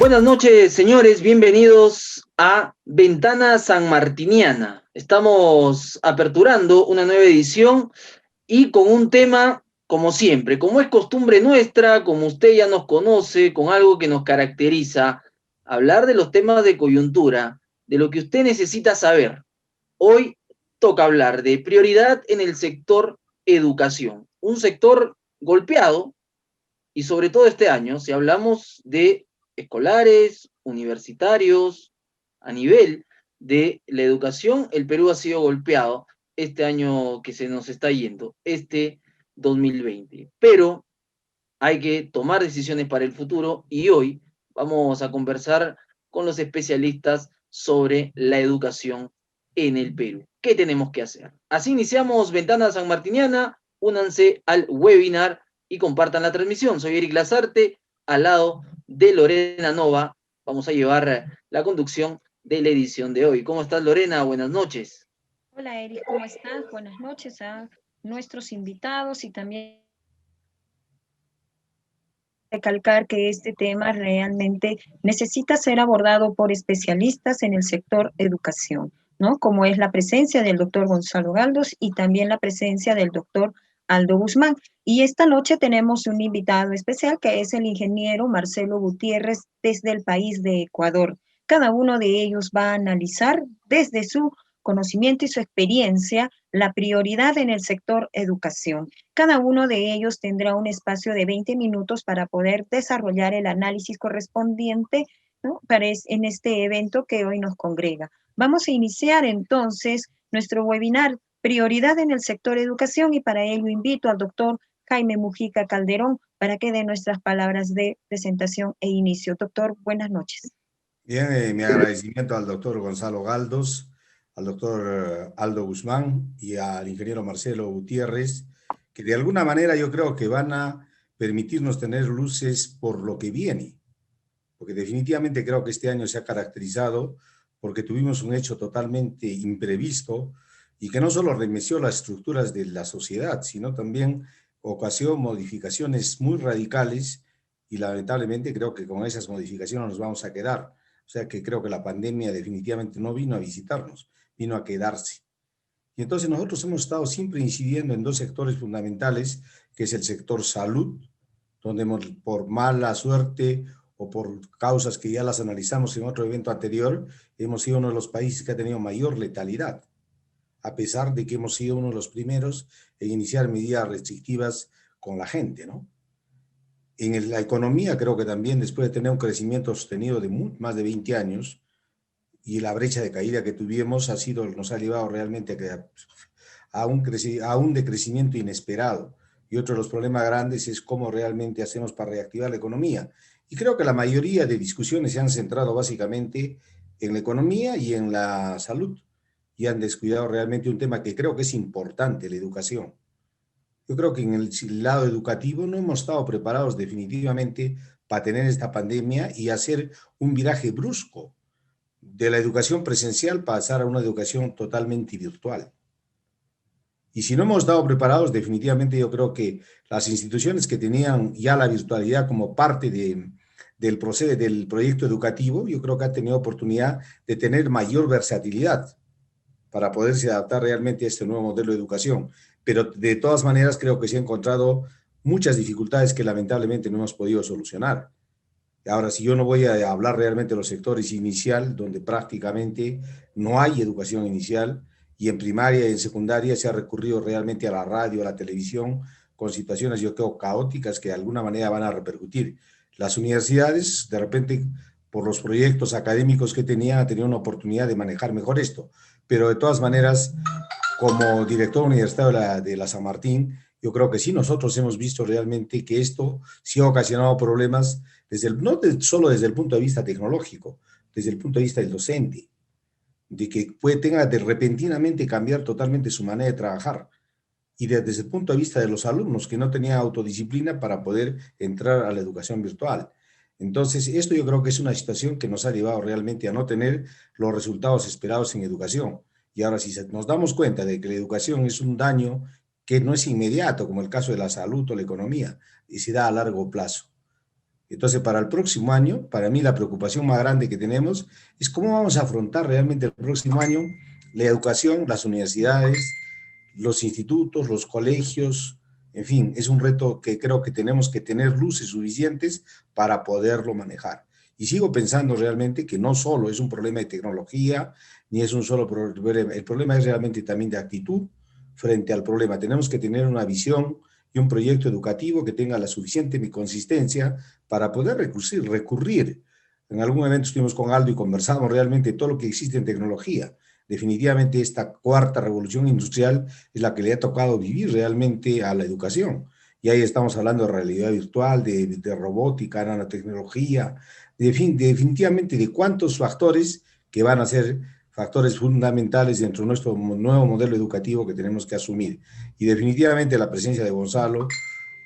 Buenas noches, señores, bienvenidos a Ventana Sanmartiniana. Estamos aperturando una nueva edición y con un tema, como siempre, como es costumbre nuestra, como usted ya nos conoce, con algo que nos caracteriza, hablar de los temas de coyuntura, de lo que usted necesita saber. Hoy toca hablar de prioridad en el sector educación, un sector golpeado y sobre todo este año, si hablamos de escolares, universitarios, a nivel de la educación, el Perú ha sido golpeado este año que se nos está yendo, este 2020. Pero hay que tomar decisiones para el futuro y hoy vamos a conversar con los especialistas sobre la educación en el Perú. ¿Qué tenemos que hacer? Así iniciamos Ventana Sanmartiniana. Únanse al webinar y compartan la transmisión. Soy Eric Lazarte, al lado de Lorena Nova. Vamos a llevar la conducción de la edición de hoy. ¿Cómo estás, Lorena? Buenas noches. Hola Eric, ¿cómo estás? Buenas noches a nuestros invitados y también recalcar que este tema realmente necesita ser abordado por especialistas en el sector educación, ¿no? Como es la presencia del doctor Gonzalo Galdos y también la presencia del doctor Aldo Guzmán. Y esta noche tenemos un invitado especial que es el ingeniero Marcelo Gutiérrez desde el país de Ecuador. Cada uno de ellos va a analizar desde su conocimiento y su experiencia la prioridad en el sector educación. Cada uno de ellos tendrá un espacio de 20 minutos para poder desarrollar el análisis correspondiente, ¿no? En este evento que hoy nos congrega. Vamos a iniciar entonces nuestro webinar Prioridad en el sector educación y para ello invito al doctor Jaime Mujica Calderón para que dé nuestras palabras de presentación e inicio. Doctor, buenas noches. Bien, mi agradecimiento al doctor Gonzalo Galdos, al doctor Aldo Guzmán y al ingeniero Marcelo Gutiérrez, que de alguna manera yo creo que van a permitirnos tener luces por lo que viene, porque definitivamente creo que este año se ha caracterizado porque tuvimos un hecho totalmente imprevisto y que no solo remeció las estructuras de la sociedad, sino también ocasionó modificaciones muy radicales y lamentablemente creo que con esas modificaciones nos vamos a quedar. O sea que creo que la pandemia definitivamente no vino a visitarnos, vino a quedarse. Y entonces nosotros hemos estado siempre incidiendo en dos sectores fundamentales, que es el sector salud, donde por mala suerte o por causas que ya las analizamos en otro evento anterior, hemos sido uno de los países que ha tenido mayor letalidad, a pesar de que hemos sido uno de los primeros en iniciar medidas restrictivas con la gente, ¿no? En la economía creo que también después de tener un crecimiento sostenido de más de 20 años y la brecha de caída que tuvimos nos ha llevado realmente a un decrecimiento inesperado. Y otro de los problemas grandes es cómo realmente hacemos para reactivar la economía. Y creo que la mayoría de discusiones se han centrado básicamente en la economía y en la salud y han descuidado realmente un tema que creo que es importante, la educación. Yo creo que en el lado educativo no hemos estado preparados definitivamente para tener esta pandemia y hacer un viraje brusco de la educación presencial pasar a una educación totalmente virtual. Y si no hemos estado preparados, definitivamente yo creo que las instituciones que tenían ya la virtualidad como parte del proyecto educativo, yo creo que han tenido oportunidad de tener mayor versatilidad para poderse adaptar realmente a este nuevo modelo de educación. Pero de todas maneras creo que se han encontrado muchas dificultades que lamentablemente no hemos podido solucionar. Ahora, si yo no voy a hablar realmente de los sectores inicial, donde prácticamente no hay educación inicial, y en primaria y en secundaria se ha recurrido realmente a la radio, a la televisión, con situaciones yo creo caóticas que de alguna manera van a repercutir. Las universidades, de repente, por los proyectos académicos que tenían, han tenido una oportunidad de manejar mejor esto. Pero de todas maneras, como director universitario de la San Martín, yo creo que sí, nosotros hemos visto realmente que esto sí ha ocasionado problemas, solo desde el punto de vista tecnológico, desde el punto de vista del docente, de que tenga de repentinamente cambiar totalmente su manera de trabajar, y desde el punto de vista de los alumnos, que no tenían autodisciplina para poder entrar a la educación virtual. Entonces, esto yo creo que es una situación que nos ha llevado realmente a no tener los resultados esperados en educación. Y ahora, si nos damos cuenta de que la educación es un daño que no es inmediato, como el caso de la salud o la economía, y se da a largo plazo. Entonces, para el próximo año, para mí la preocupación más grande que tenemos es cómo vamos a afrontar realmente el próximo año la educación, las universidades, los institutos, los colegios, en fin, es un reto que creo que tenemos que tener luces suficientes para poderlo manejar. Y sigo pensando realmente que no solo es un problema de tecnología, ni es un solo problema, el problema es realmente también de actitud frente al problema. Tenemos que tener una visión y un proyecto educativo que tenga la suficiente consistencia para poder recurrir. En algún evento estuvimos con Aldo y conversamos realmente todo lo que existe en tecnología. Definitivamente esta cuarta revolución industrial es la que le ha tocado vivir realmente a la educación. Y ahí estamos hablando de realidad virtual, de robótica, nanotecnología, definitivamente de cuántos factores que van a ser factores fundamentales dentro de nuestro nuevo modelo educativo que tenemos que asumir. Y definitivamente la presencia de Gonzalo,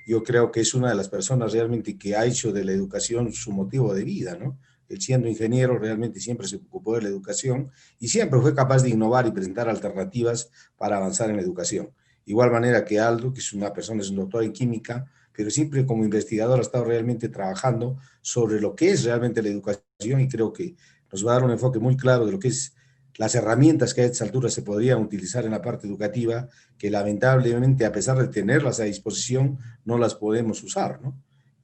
yo creo que es una de las personas realmente que ha hecho de la educación su motivo de vida, ¿no? Él siendo ingeniero realmente siempre se ocupó de la educación y siempre fue capaz de innovar y presentar alternativas para avanzar en la educación. Igual manera que Aldo, que es una persona, es un doctor en química, pero siempre como investigador ha estado realmente trabajando sobre lo que es realmente la educación y creo que nos va a dar un enfoque muy claro de lo que es las herramientas que a esta altura se podrían utilizar en la parte educativa, que lamentablemente, a pesar de tenerlas a disposición, no las podemos usar, ¿no?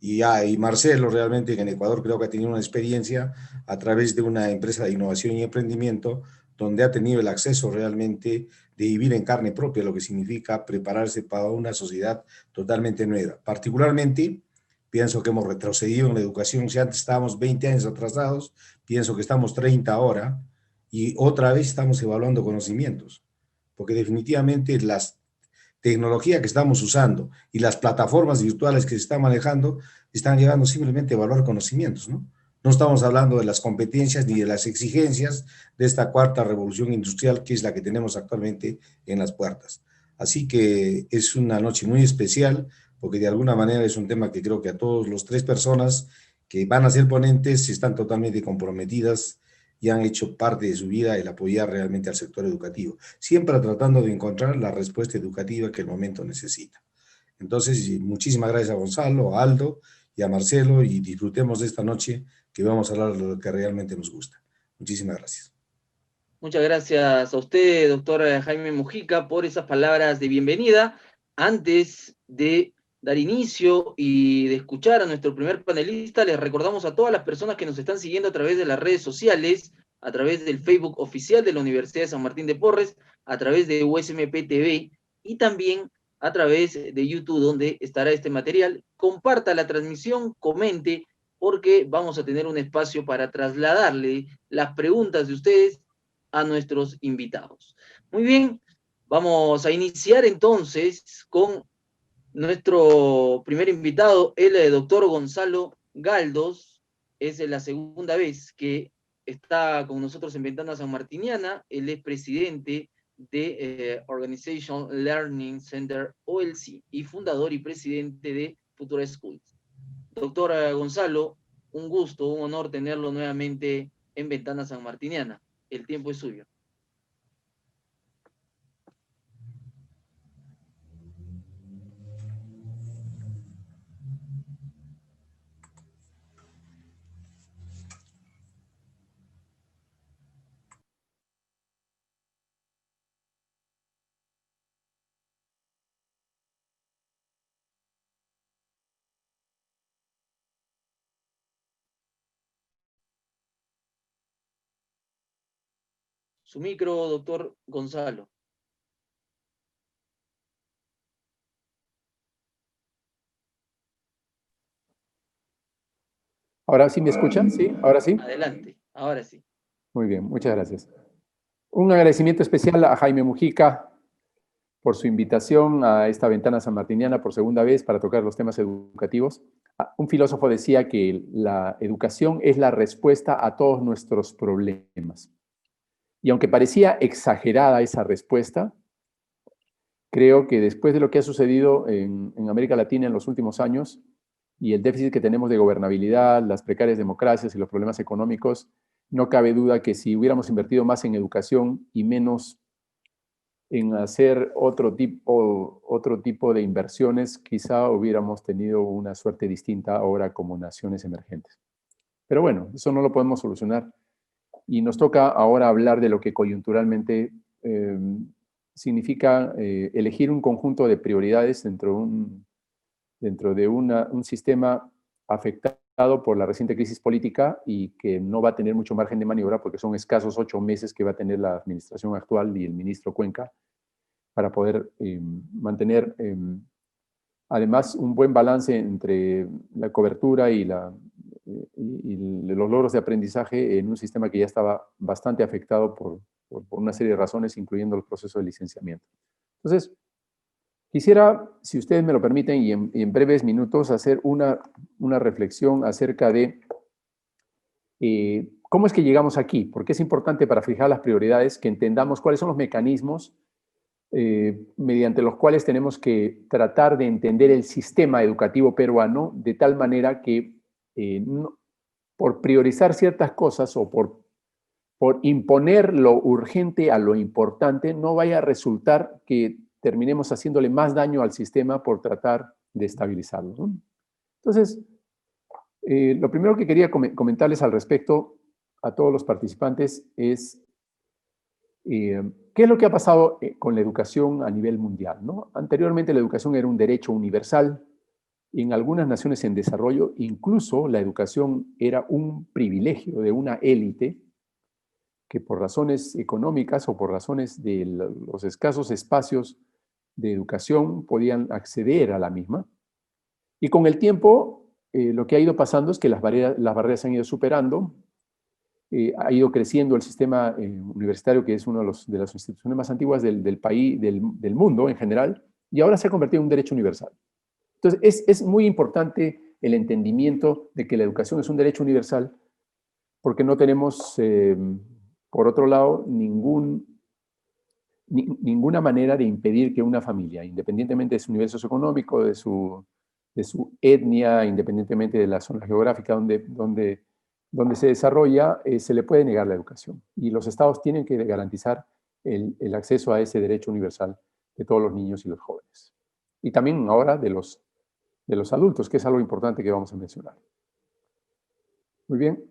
Y Marcelo realmente en Ecuador creo que ha tenido una experiencia a través de una empresa de innovación y emprendimiento donde ha tenido el acceso realmente de vivir en carne propia, lo que significa prepararse para una sociedad totalmente nueva. Particularmente, pienso que hemos retrocedido en la educación. Si antes estábamos 20 años atrasados, pienso que estamos 30 ahora y otra vez estamos evaluando conocimientos, porque definitivamente las tecnología que estamos usando y las plataformas virtuales que se están manejando están llegando simplemente a evaluar conocimientos, ¿no? No estamos hablando de las competencias ni de las exigencias de esta cuarta revolución industrial que es la que tenemos actualmente en las puertas. Así que es una noche muy especial porque de alguna manera es un tema que creo que a todos los tres personas que van a ser ponentes están totalmente comprometidas y han hecho parte de su vida el apoyar realmente al sector educativo, siempre tratando de encontrar la respuesta educativa que el momento necesita. Entonces, muchísimas gracias a Gonzalo, a Aldo y a Marcelo y disfrutemos de esta noche que vamos a hablar de lo que realmente nos gusta. Muchísimas gracias. Muchas gracias a usted, doctor Jaime Mujica, por esas palabras de bienvenida. Antes de dar inicio y de escuchar a nuestro primer panelista, les recordamos a todas las personas que nos están siguiendo a través de las redes sociales, a través del Facebook oficial de la Universidad de San Martín de Porres, a través de USMP TV y también a través de YouTube, donde estará este material. Comparta la transmisión, comente, porque vamos a tener un espacio para trasladarle las preguntas de ustedes a nuestros invitados. Muy bien, vamos a iniciar entonces con nuestro primer invitado, el doctor Gonzalo Galdos. Es la segunda vez que está con nosotros en Ventana Sanmartiniana. Él es presidente de Organization Learning Center OLC y fundador y presidente de Futura Schools. Doctor Gonzalo, un gusto, un honor tenerlo nuevamente en Ventana Sanmartiniana. El tiempo es suyo. Su micro, doctor Gonzalo. ¿Ahora sí me escuchan? ¿Sí? ¿Ahora sí? Adelante, ahora sí. Muy bien, muchas gracias. Un agradecimiento especial a Jaime Mujica por su invitación a esta ventana sanmartiniana por segunda vez para tocar los temas educativos. Un filósofo decía que la educación es la respuesta a todos nuestros problemas. Y aunque parecía exagerada esa respuesta, creo que después de lo que ha sucedido en América Latina en los últimos años y el déficit que tenemos de gobernabilidad, las precarias democracias y los problemas económicos, no cabe duda que si hubiéramos invertido más en educación y menos en hacer otro otro tipo de inversiones, quizá hubiéramos tenido una suerte distinta ahora como naciones emergentes. Pero bueno, eso no lo podemos solucionar. Y nos toca ahora hablar de lo que coyunturalmente significa elegir un conjunto de prioridades dentro de un sistema afectado por la reciente crisis política y que no va a tener mucho margen de maniobra porque son escasos 8 meses que va a tener la administración actual y el ministro Cuenca para poder mantener además un buen balance entre la cobertura y los logros de aprendizaje en un sistema que ya estaba bastante afectado por una serie de razones, incluyendo el proceso de licenciamiento. Entonces, quisiera, si ustedes me lo permiten, y en breves minutos, hacer una reflexión acerca de cómo es que llegamos aquí, porque es importante para fijar las prioridades que entendamos cuáles son los mecanismos mediante los cuales tenemos que tratar de entender el sistema educativo peruano de tal manera que por priorizar ciertas cosas o por imponer lo urgente a lo importante, no vaya a resultar que terminemos haciéndole más daño al sistema por tratar de estabilizarlo, ¿no? Entonces, lo primero que quería comentarles al respecto a todos los participantes es ¿qué es lo que ha pasado con la educación a nivel mundial, ¿no? Anteriormente la educación era un derecho universal. En algunas naciones en desarrollo, incluso la educación era un privilegio de una élite que por razones económicas o por razones de los escasos espacios de educación podían acceder a la misma. Y con el tiempo, lo que ha ido pasando es que las barreras se han ido superando, ha ido creciendo el sistema universitario, que es una de las instituciones más antiguas del país, del mundo en general, y ahora se ha convertido en un derecho universal. Entonces, es muy importante el entendimiento de que la educación es un derecho universal, porque no tenemos, por otro lado, ninguna manera de impedir que una familia, independientemente de su nivel socioeconómico, de su etnia, independientemente de la zona geográfica donde se desarrolla, se le puede negar la educación. Y los estados tienen que garantizar el acceso a ese derecho universal de todos los niños y los jóvenes. Y también ahora de los adultos, que es algo importante que vamos a mencionar. Muy bien.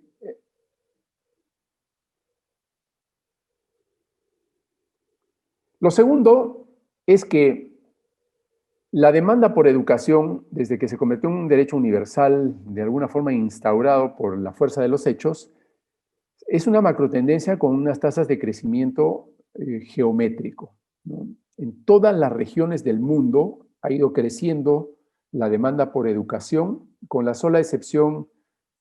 Lo segundo es que la demanda por educación, desde que se convirtió en un derecho universal, de alguna forma instaurado por la fuerza de los hechos, es una macrotendencia con unas tasas de crecimiento geométrico, ¿no? En todas las regiones del mundo ha ido creciendo la demanda por educación, con la sola excepción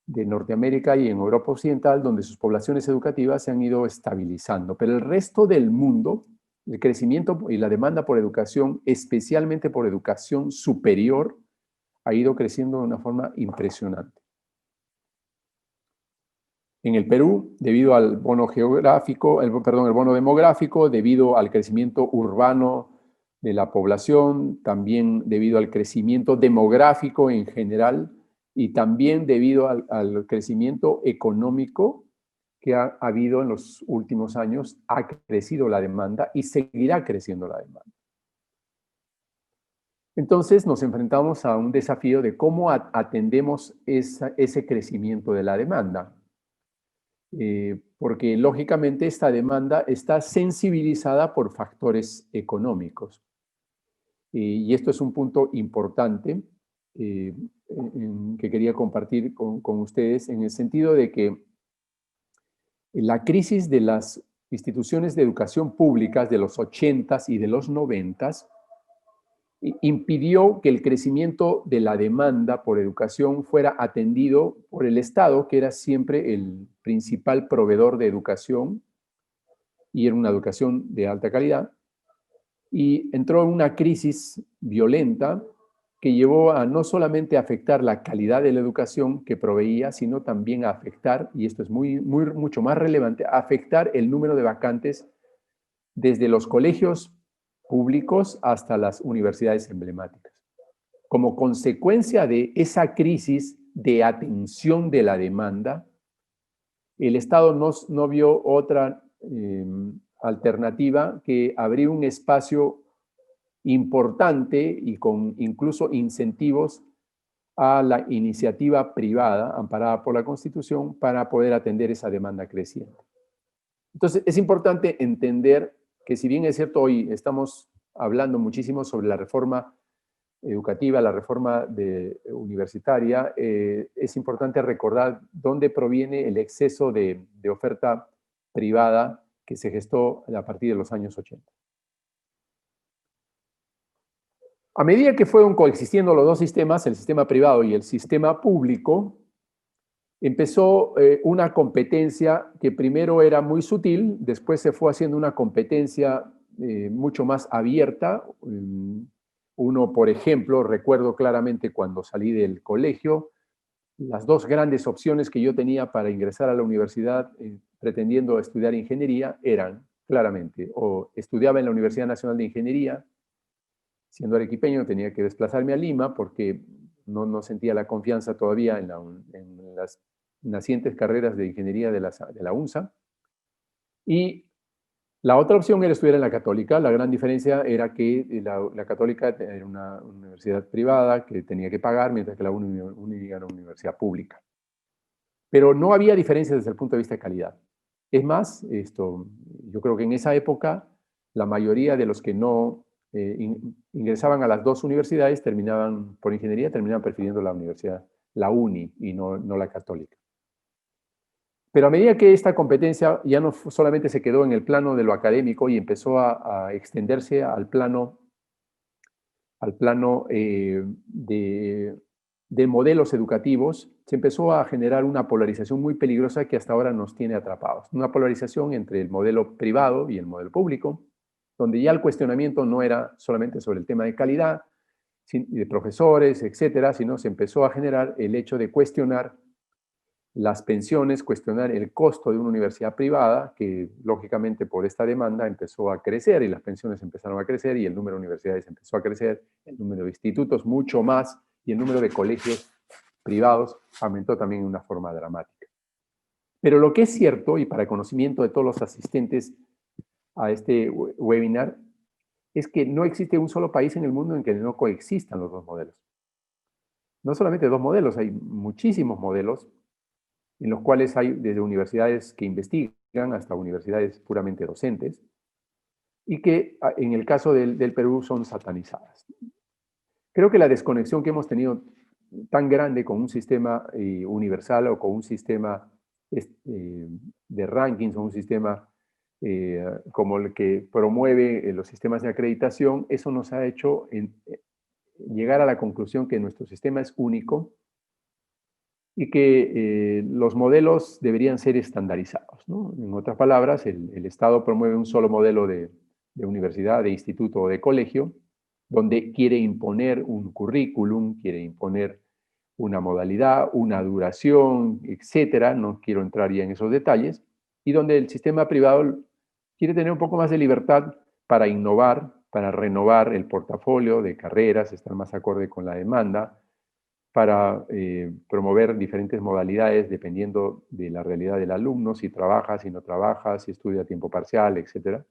de Norteamérica y en Europa Occidental, donde sus poblaciones educativas se han ido estabilizando. Pero el resto del mundo, el crecimiento y la demanda por educación, especialmente por educación superior, ha ido creciendo de una forma impresionante. En el Perú, debido al bono geográfico, el bono demográfico, debido al crecimiento urbano de la población, también debido al crecimiento demográfico en general y también debido al crecimiento económico que ha habido en los últimos años, ha crecido la demanda y seguirá creciendo la demanda. Entonces nos enfrentamos a un desafío de cómo atendemos ese crecimiento de la demanda. Porque lógicamente esta demanda está sensibilizada por factores económicos. Y esto es un punto importante que quería compartir con ustedes, en el sentido de que la crisis de las instituciones de educación públicas de los 80s y de los 90s impidió que el crecimiento de la demanda por educación fuera atendido por el Estado, que era siempre el principal proveedor de educación, y era una educación de alta calidad, y entró en una crisis violenta que llevó a no solamente afectar la calidad de la educación que proveía, sino también a afectar, y esto es mucho más relevante, a afectar el número de vacantes desde los colegios públicos hasta las universidades emblemáticas. Como consecuencia de esa crisis de atención de la demanda, el Estado no vio otra alternativa que abrir un espacio importante y con incluso incentivos a la iniciativa privada amparada por la Constitución para poder atender esa demanda creciente. Entonces, es importante entender que si bien es cierto, hoy estamos hablando muchísimo sobre la reforma educativa, la reforma universitaria, es importante recordar dónde proviene el exceso de oferta privada que se gestó a partir de los años 80. A medida que fueron coexistiendo los dos sistemas, el sistema privado y el sistema público, empezó una competencia que primero era muy sutil, después se fue haciendo una competencia mucho más abierta. Uno, por ejemplo, recuerdo claramente cuando salí del colegio, las dos grandes opciones que yo tenía para ingresar a la universidad pretendiendo estudiar ingeniería eran, claramente, o estudiaba en la Universidad Nacional de Ingeniería. Siendo arequipeño tenía que desplazarme a Lima porque no sentía la confianza todavía en las nacientes carreras de ingeniería de la UNSA. Y la otra opción era estudiar en la Católica. La gran diferencia era que la Católica era una universidad privada que tenía que pagar, mientras que la UNI era una universidad pública. Pero no había diferencias desde el punto de vista de calidad. Es más, yo creo que en esa época la mayoría de los que no ingresaban a las dos universidades por ingeniería terminaban prefiriendo la universidad, la UNI y no la Católica. Pero a medida que esta competencia ya no solamente se quedó en el plano de lo académico y empezó a extenderse al plano de modelos educativos, se empezó a generar una polarización muy peligrosa que hasta ahora nos tiene atrapados. Una polarización entre el modelo privado y el modelo público, donde ya el cuestionamiento no era solamente sobre el tema de calidad, de profesores, etcétera, sino se empezó a generar el hecho de cuestionar las pensiones, cuestionar el costo de una universidad privada, que lógicamente por esta demanda empezó a crecer y las pensiones empezaron a crecer y el número de universidades empezó a crecer, el número de institutos mucho más y el número de colegios privados aumentó también de una forma dramática. Pero lo que es cierto, y para conocimiento de todos los asistentes a este webinar, es que no existe un solo país en el mundo en que no coexistan los dos modelos. No solamente dos modelos, hay muchísimos modelos en los cuales hay desde universidades que investigan hasta universidades puramente docentes, y que en el caso del Perú son satanizadas. Creo que la desconexión que hemos tenido tan grande con un sistema universal o con un sistema de rankings o un sistema como el que promueve los sistemas de acreditación, eso nos ha hecho llegar a la conclusión que nuestro sistema es único y que los modelos deberían ser estandarizados, ¿no? En otras palabras, el Estado promueve un solo modelo de universidad, de instituto o de colegio, donde quiere imponer un currículum, quiere imponer una modalidad, una duración, etcétera. No quiero entrar ya en esos detalles. Y donde el sistema privado quiere tener un poco más de libertad para innovar, para renovar el portafolio de carreras, estar más acorde con la demanda, para promover diferentes modalidades dependiendo de la realidad del alumno, si trabaja, si no trabaja, si estudia a tiempo parcial, etc.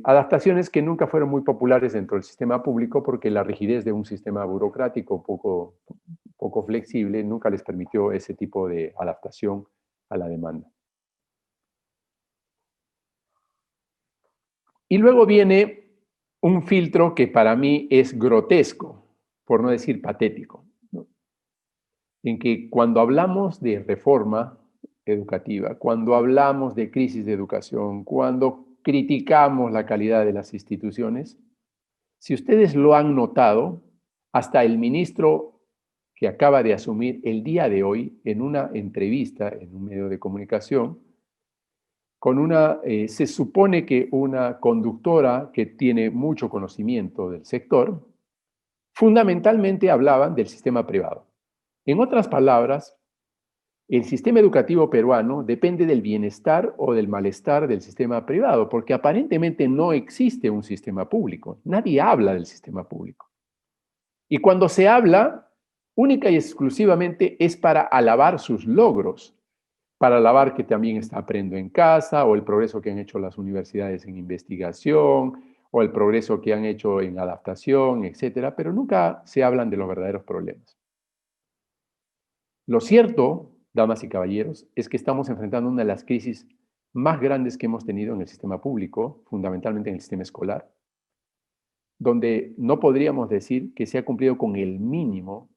Adaptaciones que nunca fueron muy populares dentro del sistema público porque la rigidez de un sistema burocrático poco flexible nunca les permitió ese tipo de adaptación a la demanda. Y luego viene un filtro que para mí es grotesco, por no decir patético, ¿no? En que cuando hablamos de reforma educativa, cuando hablamos de crisis de educación, cuando criticamos la calidad de las instituciones, si ustedes lo han notado, hasta el ministro que acaba de asumir el día de hoy en una entrevista en un medio de comunicación, se supone que una conductora que tiene mucho conocimiento del sector, fundamentalmente hablaban del sistema privado. En otras palabras, el sistema educativo peruano depende del bienestar o del malestar del sistema privado, porque aparentemente no existe un sistema público. Nadie habla del sistema público. Y cuando se habla, única y exclusivamente es para alabar sus logros, para alabar que también está Aprendo en Casa, o el progreso que han hecho las universidades en investigación, o el progreso que han hecho en adaptación, etcétera, pero nunca se hablan de los verdaderos problemas. Lo cierto, damas y caballeros, es que estamos enfrentando una de las crisis más grandes que hemos tenido en el sistema público, fundamentalmente en el sistema escolar, donde no podríamos decir que se ha cumplido con el mínimo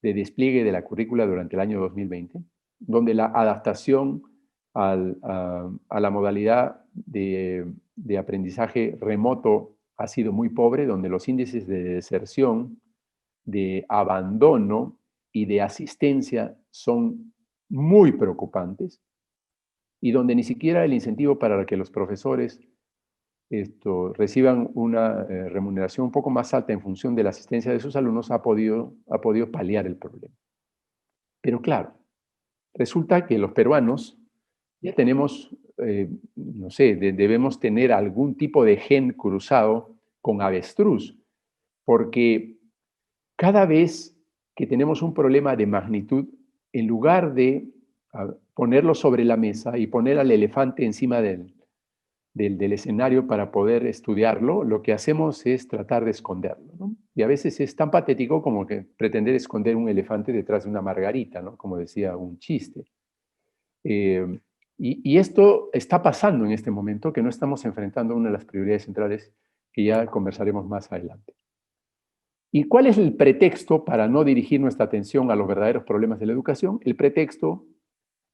de despliegue de la currícula durante el año 2020, donde la adaptación a la modalidad de aprendizaje remoto ha sido muy pobre, donde los índices de deserción, de abandono y de asistencia son muy preocupantes, y donde ni siquiera el incentivo para que los profesores reciban una remuneración un poco más alta en función de la asistencia de sus alumnos ha podido paliar el problema. Pero claro, resulta que los peruanos ya tenemos, no sé, debemos tener algún tipo de gen cruzado con avestruz, porque cada vez que tenemos un problema de magnitud, en lugar de ponerlo sobre la mesa y poner al elefante encima del escenario para poder estudiarlo, lo que hacemos es tratar de esconderlo, ¿no? Y a veces es tan patético como que pretender esconder un elefante detrás de una margarita, ¿no? Como decía un chiste. Y esto está pasando en este momento, que no estamos enfrentando una de las prioridades centrales que ya conversaremos más adelante. ¿Y cuál es el pretexto para no dirigir nuestra atención a los verdaderos problemas de la educación? El pretexto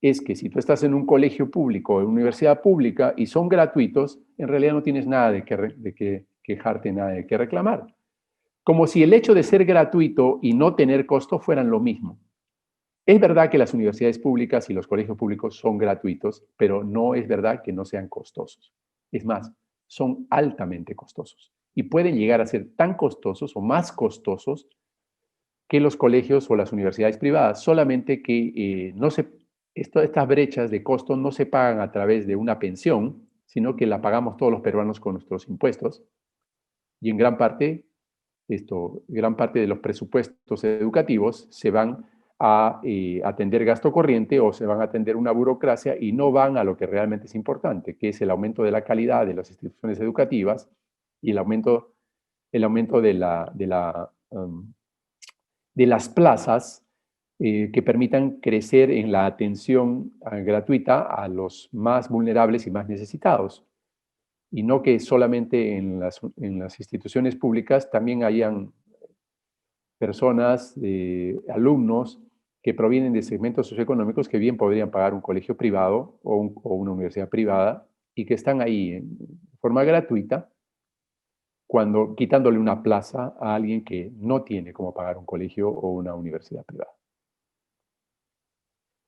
es que si tú estás en un colegio público o en una universidad pública y son gratuitos, en realidad no tienes nada de que quejarte, nada de que reclamar. Como si el hecho de ser gratuito y no tener costo fueran lo mismo. Es verdad que las universidades públicas y los colegios públicos son gratuitos, pero no es verdad que no sean costosos. Es más, son altamente costosos y pueden llegar a ser tan costosos o más costosos que los colegios o las universidades privadas, solamente que estas brechas de costo no se pagan a través de una pensión, sino que la pagamos todos los peruanos con nuestros impuestos, y en gran parte de los presupuestos educativos se van a atender gasto corriente o se van a atender una burocracia y no van a lo que realmente es importante, que es el aumento de la calidad de las instituciones educativas y el aumento de las plazas que permitan crecer en la atención gratuita a los más vulnerables y más necesitados. Y no que solamente en las instituciones públicas también hayan personas, alumnos, que provienen de segmentos socioeconómicos que bien podrían pagar un colegio privado o una universidad privada y que están ahí en forma gratuita, quitándole una plaza a alguien que no tiene cómo pagar un colegio o una universidad privada.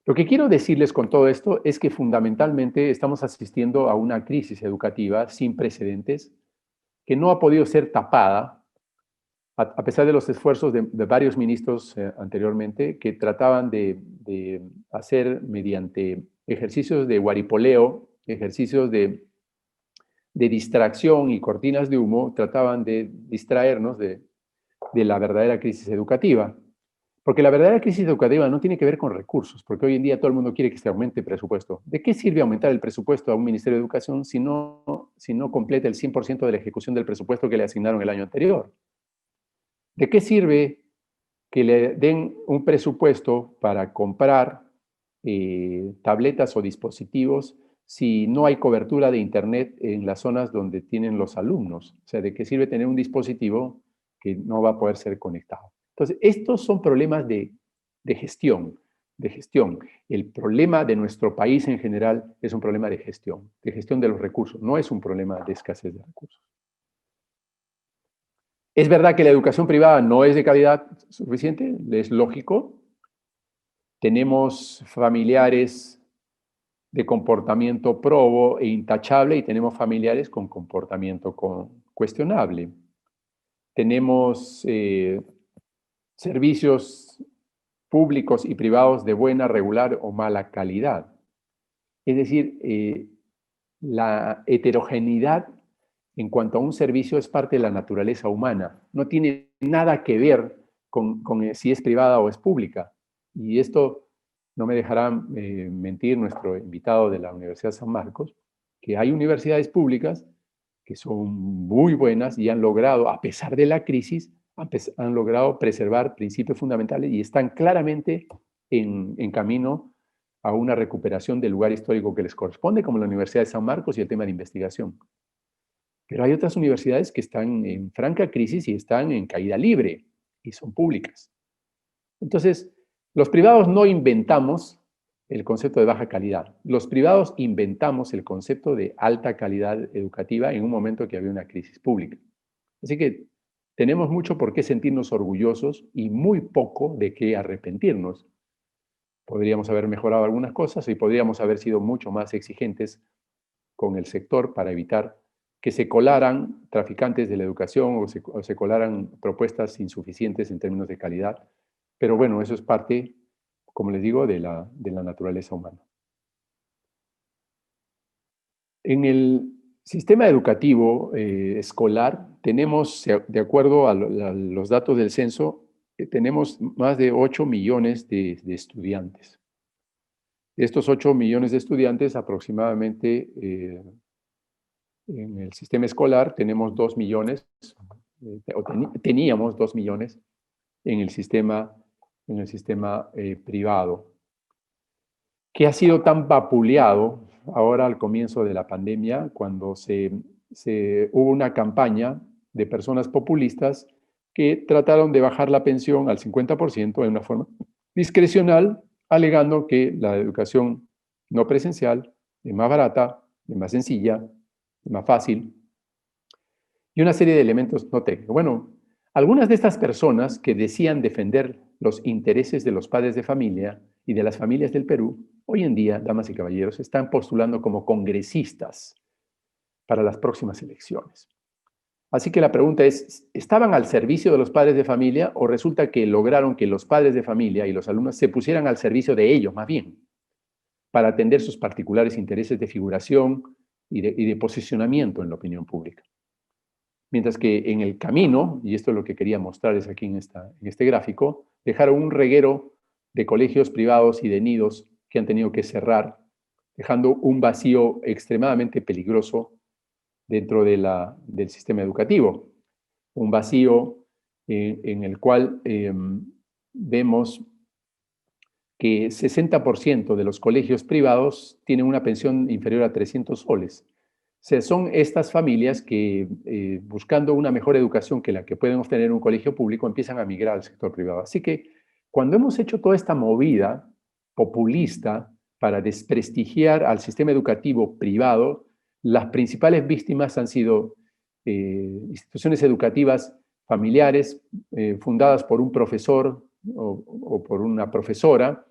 Lo que quiero decirles con todo esto es que fundamentalmente estamos asistiendo a una crisis educativa sin precedentes que no ha podido ser tapada, a pesar de los esfuerzos de varios ministros anteriormente que trataban de hacer mediante ejercicios de guaripoleo, ejercicios de distracción y cortinas de humo, trataban de distraernos de la verdadera crisis educativa. Porque la verdadera crisis educativa no tiene que ver con recursos, porque hoy en día todo el mundo quiere que se aumente el presupuesto. ¿De qué sirve aumentar el presupuesto a un Ministerio de Educación si no completa el 100% de la ejecución del presupuesto que le asignaron el año anterior? ¿De qué sirve que le den un presupuesto para comprar tabletas o dispositivos si no hay cobertura de Internet en las zonas donde tienen los alumnos? O sea, ¿de qué sirve tener un dispositivo que no va a poder ser conectado? Entonces, estos son problemas de gestión, El problema de nuestro país en general es un problema de gestión de los recursos, no es un problema de escasez de recursos. Es verdad que la educación privada no es de calidad suficiente, es lógico. Tenemos familiares de comportamiento probo e intachable y tenemos familiares con comportamiento cuestionable. Tenemos servicios públicos y privados de buena, regular o mala calidad. Es decir, la heterogeneidad en cuanto a un servicio es parte de la naturaleza humana. No tiene nada que ver con si es privada o es pública. Y esto no me dejará mentir nuestro invitado de la Universidad San Marcos, que hay universidades públicas que son muy buenas y han logrado, a pesar de la crisis, han logrado preservar principios fundamentales y están claramente en camino a una recuperación del lugar histórico que les corresponde, como la Universidad de San Marcos y el tema de investigación. Pero hay otras universidades que están en franca crisis y están en caída libre y son públicas. Entonces, los privados no inventamos el concepto de baja calidad. Los privados inventamos el concepto de alta calidad educativa en un momento que había una crisis pública. Así que tenemos mucho por qué sentirnos orgullosos y muy poco de qué arrepentirnos. Podríamos haber mejorado algunas cosas y podríamos haber sido mucho más exigentes con el sector para evitar que se colaran traficantes de la educación o se colaran propuestas insuficientes en términos de calidad. Pero bueno, eso es parte, como les digo, de la naturaleza humana. En el sistema educativo escolar tenemos, de acuerdo a los datos del censo, tenemos más de 8 millones de estudiantes. De estos 8 millones de estudiantes, aproximadamente en el sistema escolar tenemos 2 millones, teníamos 2 millones en el sistema privado, que ha sido tan vapuleado ahora al comienzo de la pandemia, cuando hubo una campaña de personas populistas que trataron de bajar la pensión al 50% de una forma discrecional, alegando que la educación no presencial es más barata, es más sencilla, es más fácil, y una serie de elementos no técnicos. Bueno, algunas de estas personas que decían defender los intereses de los padres de familia y de las familias del Perú, hoy en día, damas y caballeros, están postulando como congresistas para las próximas elecciones. Así que la pregunta es, ¿estaban al servicio de los padres de familia o resulta que lograron que los padres de familia y los alumnos se pusieran al servicio de ellos, más bien, para atender sus particulares intereses de figuración y de posicionamiento en la opinión pública? Mientras que en el camino, y esto es lo que quería mostrarles aquí en este gráfico, dejaron un reguero de colegios privados y de nidos que han tenido que cerrar, dejando un vacío extremadamente peligroso dentro del sistema educativo. Un vacío en el cual vemos que 60% de los colegios privados tienen una pensión inferior a 300 soles. O sea, son estas familias que, buscando una mejor educación que la que pueden obtener en un colegio público, empiezan a migrar al sector privado. Así que cuando hemos hecho toda esta movida populista para desprestigiar al sistema educativo privado, las principales víctimas han sido instituciones educativas familiares fundadas por un profesor o por una profesora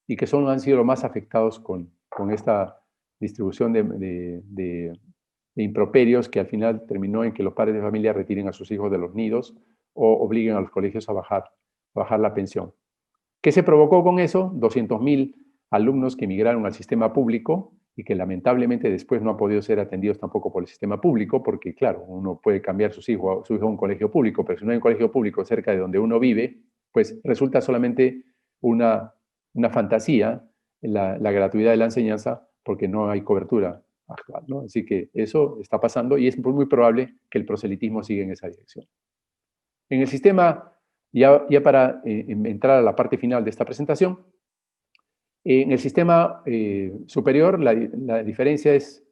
y que han sido los más afectados con esta distribución de improperios que al final terminó en que los padres de familia retiren a sus hijos de los nidos o obliguen a los colegios a bajar la pensión. ¿Qué se provocó con eso? 200.000 alumnos que migraron al sistema público y que lamentablemente después no han podido ser atendidos tampoco por el sistema público, porque claro, uno puede cambiar su hijo a un colegio público, pero si no hay un colegio público cerca de donde uno vive, pues resulta solamente una fantasía la gratuidad de la enseñanza, porque no hay cobertura actual, ¿no? Así que eso está pasando y es muy probable que el proselitismo siga en esa dirección. En el sistema, ya para entrar a la parte final de esta presentación, en el sistema superior la diferencia es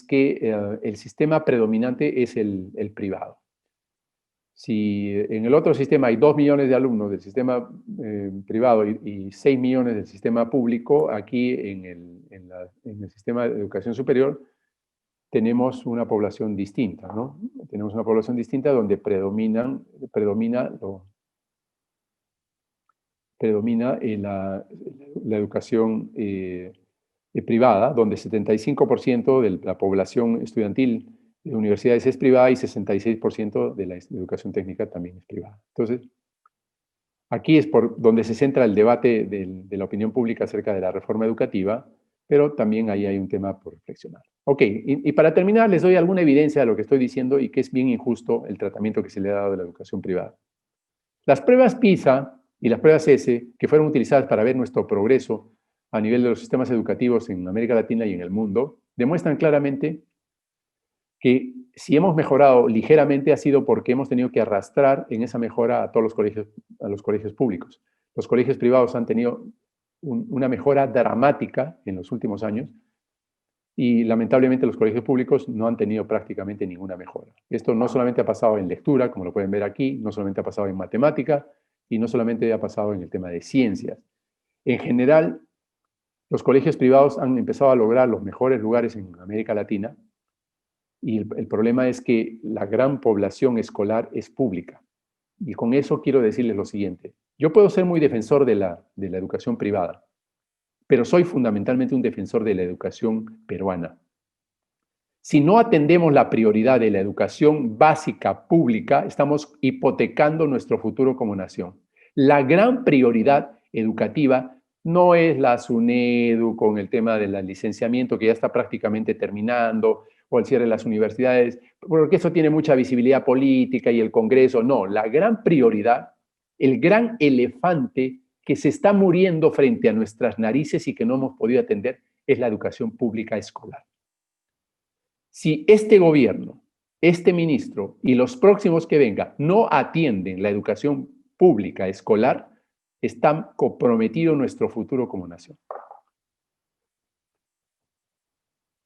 que el sistema predominante es el privado. Si en el otro sistema hay 2 millones de alumnos del sistema privado y 6 millones del sistema público, aquí en el sistema de educación superior tenemos una población distinta, ¿no? Tenemos una población distinta donde predomina la educación privada, donde 75% de la población estudiantil de universidades es privada y 66% de la educación técnica también es privada. Entonces, aquí es por donde se centra el debate de la opinión pública acerca de la reforma educativa, pero también ahí hay un tema por reflexionar. Ok, y para terminar les doy alguna evidencia de lo que estoy diciendo y que es bien injusto el tratamiento que se le ha dado a la educación privada. Las pruebas PISA y las pruebas ESE, que fueron utilizadas para ver nuestro progreso a nivel de los sistemas educativos en América Latina y en el mundo, demuestran claramente que si hemos mejorado ligeramente ha sido porque hemos tenido que arrastrar en esa mejora a todos los colegios públicos. Los colegios privados han tenido una mejora dramática en los últimos años y lamentablemente los colegios públicos no han tenido prácticamente ninguna mejora. Esto no solamente ha pasado en lectura, como lo pueden ver aquí, no solamente ha pasado en matemática y no solamente ha pasado en el tema de ciencias. En general, los colegios privados han empezado a lograr los mejores lugares en América Latina y el problema es que la gran población escolar es pública. Y con eso quiero decirles lo siguiente. Yo puedo ser muy defensor de la educación privada, pero soy fundamentalmente un defensor de la educación peruana. Si no atendemos la prioridad de la educación básica pública, estamos hipotecando nuestro futuro como nación. La gran prioridad educativa no es la SUNEDU con el tema del licenciamiento que ya está prácticamente terminando, o el cierre de las universidades, porque eso tiene mucha visibilidad política y el Congreso. No, la gran prioridad, el gran elefante que se está muriendo frente a nuestras narices y que no hemos podido atender es la educación pública escolar. Si este gobierno, este ministro y los próximos que vengan no atienden la educación pública escolar, están comprometido nuestro futuro como nación.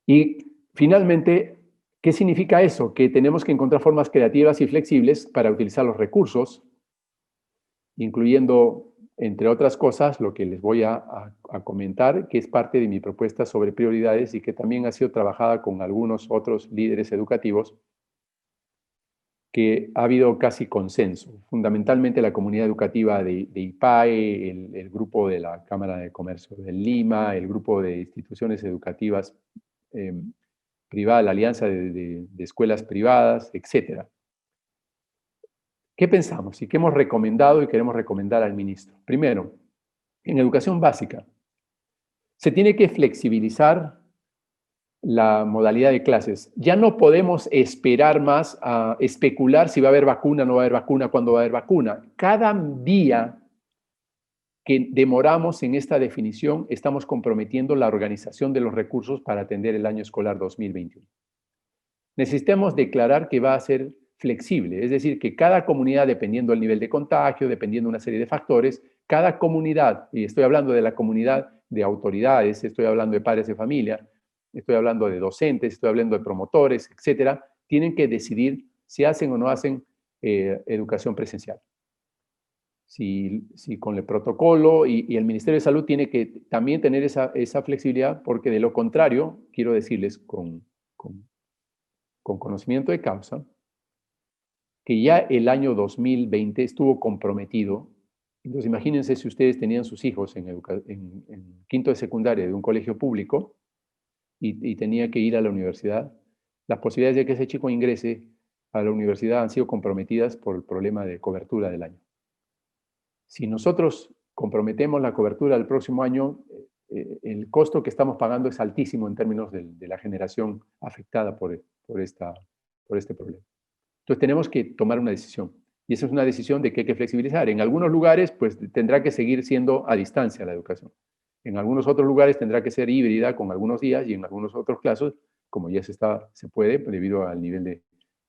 Y finalmente, ¿qué significa eso? Que tenemos que encontrar formas creativas y flexibles para utilizar los recursos, incluyendo, entre otras cosas, lo que les voy a comentar, que es parte de mi propuesta sobre prioridades y que también ha sido trabajada con algunos otros líderes educativos, que ha habido casi consenso. Fundamentalmente la comunidad educativa de IPAE, el grupo de la Cámara de Comercio de Lima, el grupo de instituciones educativas privadas, la Alianza de Escuelas Privadas, etc. ¿Qué pensamos y qué hemos recomendado y queremos recomendar al ministro? Primero, en educación básica, se tiene que flexibilizar la modalidad de clases. Ya no podemos esperar más a especular si va a haber vacuna, no va a haber vacuna, cuándo va a haber vacuna. Cada día que demoramos en esta definición, estamos comprometiendo la organización de los recursos para atender el año escolar 2021. Necesitamos declarar que va a ser flexible, es decir, que cada comunidad, dependiendo del nivel de contagio, dependiendo de una serie de factores, cada comunidad, y estoy hablando de la comunidad de autoridades, estoy hablando de padres de familia, estoy hablando de docentes, estoy hablando de promotores, etcétera, tienen que decidir si hacen o no hacen educación presencial. Si con el protocolo y el Ministerio de Salud tiene que también tener esa flexibilidad, porque de lo contrario, quiero decirles con conocimiento de causa, que ya el año 2020 estuvo comprometido. Entonces imagínense si ustedes tenían sus hijos en quinto de secundaria de un colegio público y tenía que ir a la universidad, las posibilidades de que ese chico ingrese a la universidad han sido comprometidas por el problema de cobertura del año. Si nosotros comprometemos la cobertura del próximo año, el costo que estamos pagando es altísimo en términos de la generación afectada por este problema. Entonces tenemos que tomar una decisión. Y esa es una decisión de que hay que flexibilizar. En algunos lugares, pues tendrá que seguir siendo a distancia la educación. En algunos otros lugares tendrá que ser híbrida con algunos días y en algunos otros casos, como ya se puede, debido al nivel de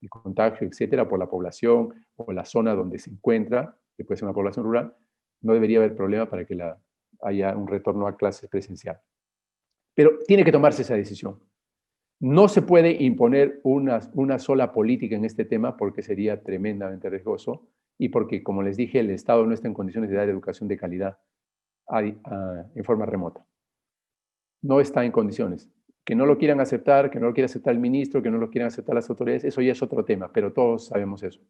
contagio, etcétera, por la población o la zona donde se encuentra, que puede ser una población rural, no debería haber problema para que haya un retorno a clases presencial. Pero tiene que tomarse esa decisión. No se puede imponer una sola política en este tema porque sería tremendamente riesgoso y porque, como les dije, el Estado no está en condiciones de dar educación de calidad en forma remota. No está en condiciones. Que no lo quieran aceptar, que no lo quiera aceptar el ministro, que no lo quieran aceptar las autoridades, eso ya es otro tema, pero todos sabemos eso.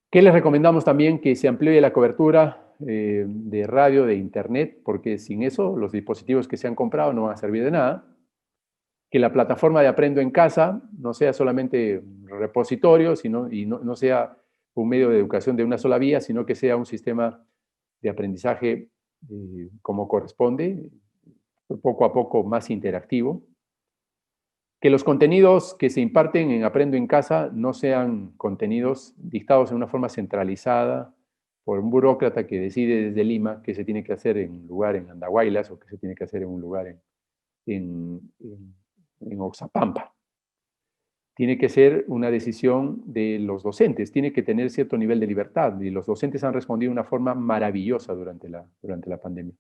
¿Qué les recomendamos también? Que se amplíe la cobertura de radio, de internet, porque sin eso los dispositivos que se han comprado no van a servir de nada. Que la plataforma de Aprendo en Casa no sea solamente un repositorio, y no sea un medio de educación de una sola vía, sino que sea un sistema de aprendizaje como corresponde, poco a poco más interactivo. Que los contenidos que se imparten en Aprendo en Casa no sean contenidos dictados en una forma centralizada por un burócrata que decide desde Lima qué se tiene que hacer en un lugar en Andahuaylas o qué se tiene que hacer en un lugar en Oxapampa. tiene que ser una decisión de los docentes, tiene que tener cierto nivel de libertad, y los docentes han respondido de una forma maravillosa durante la pandemia.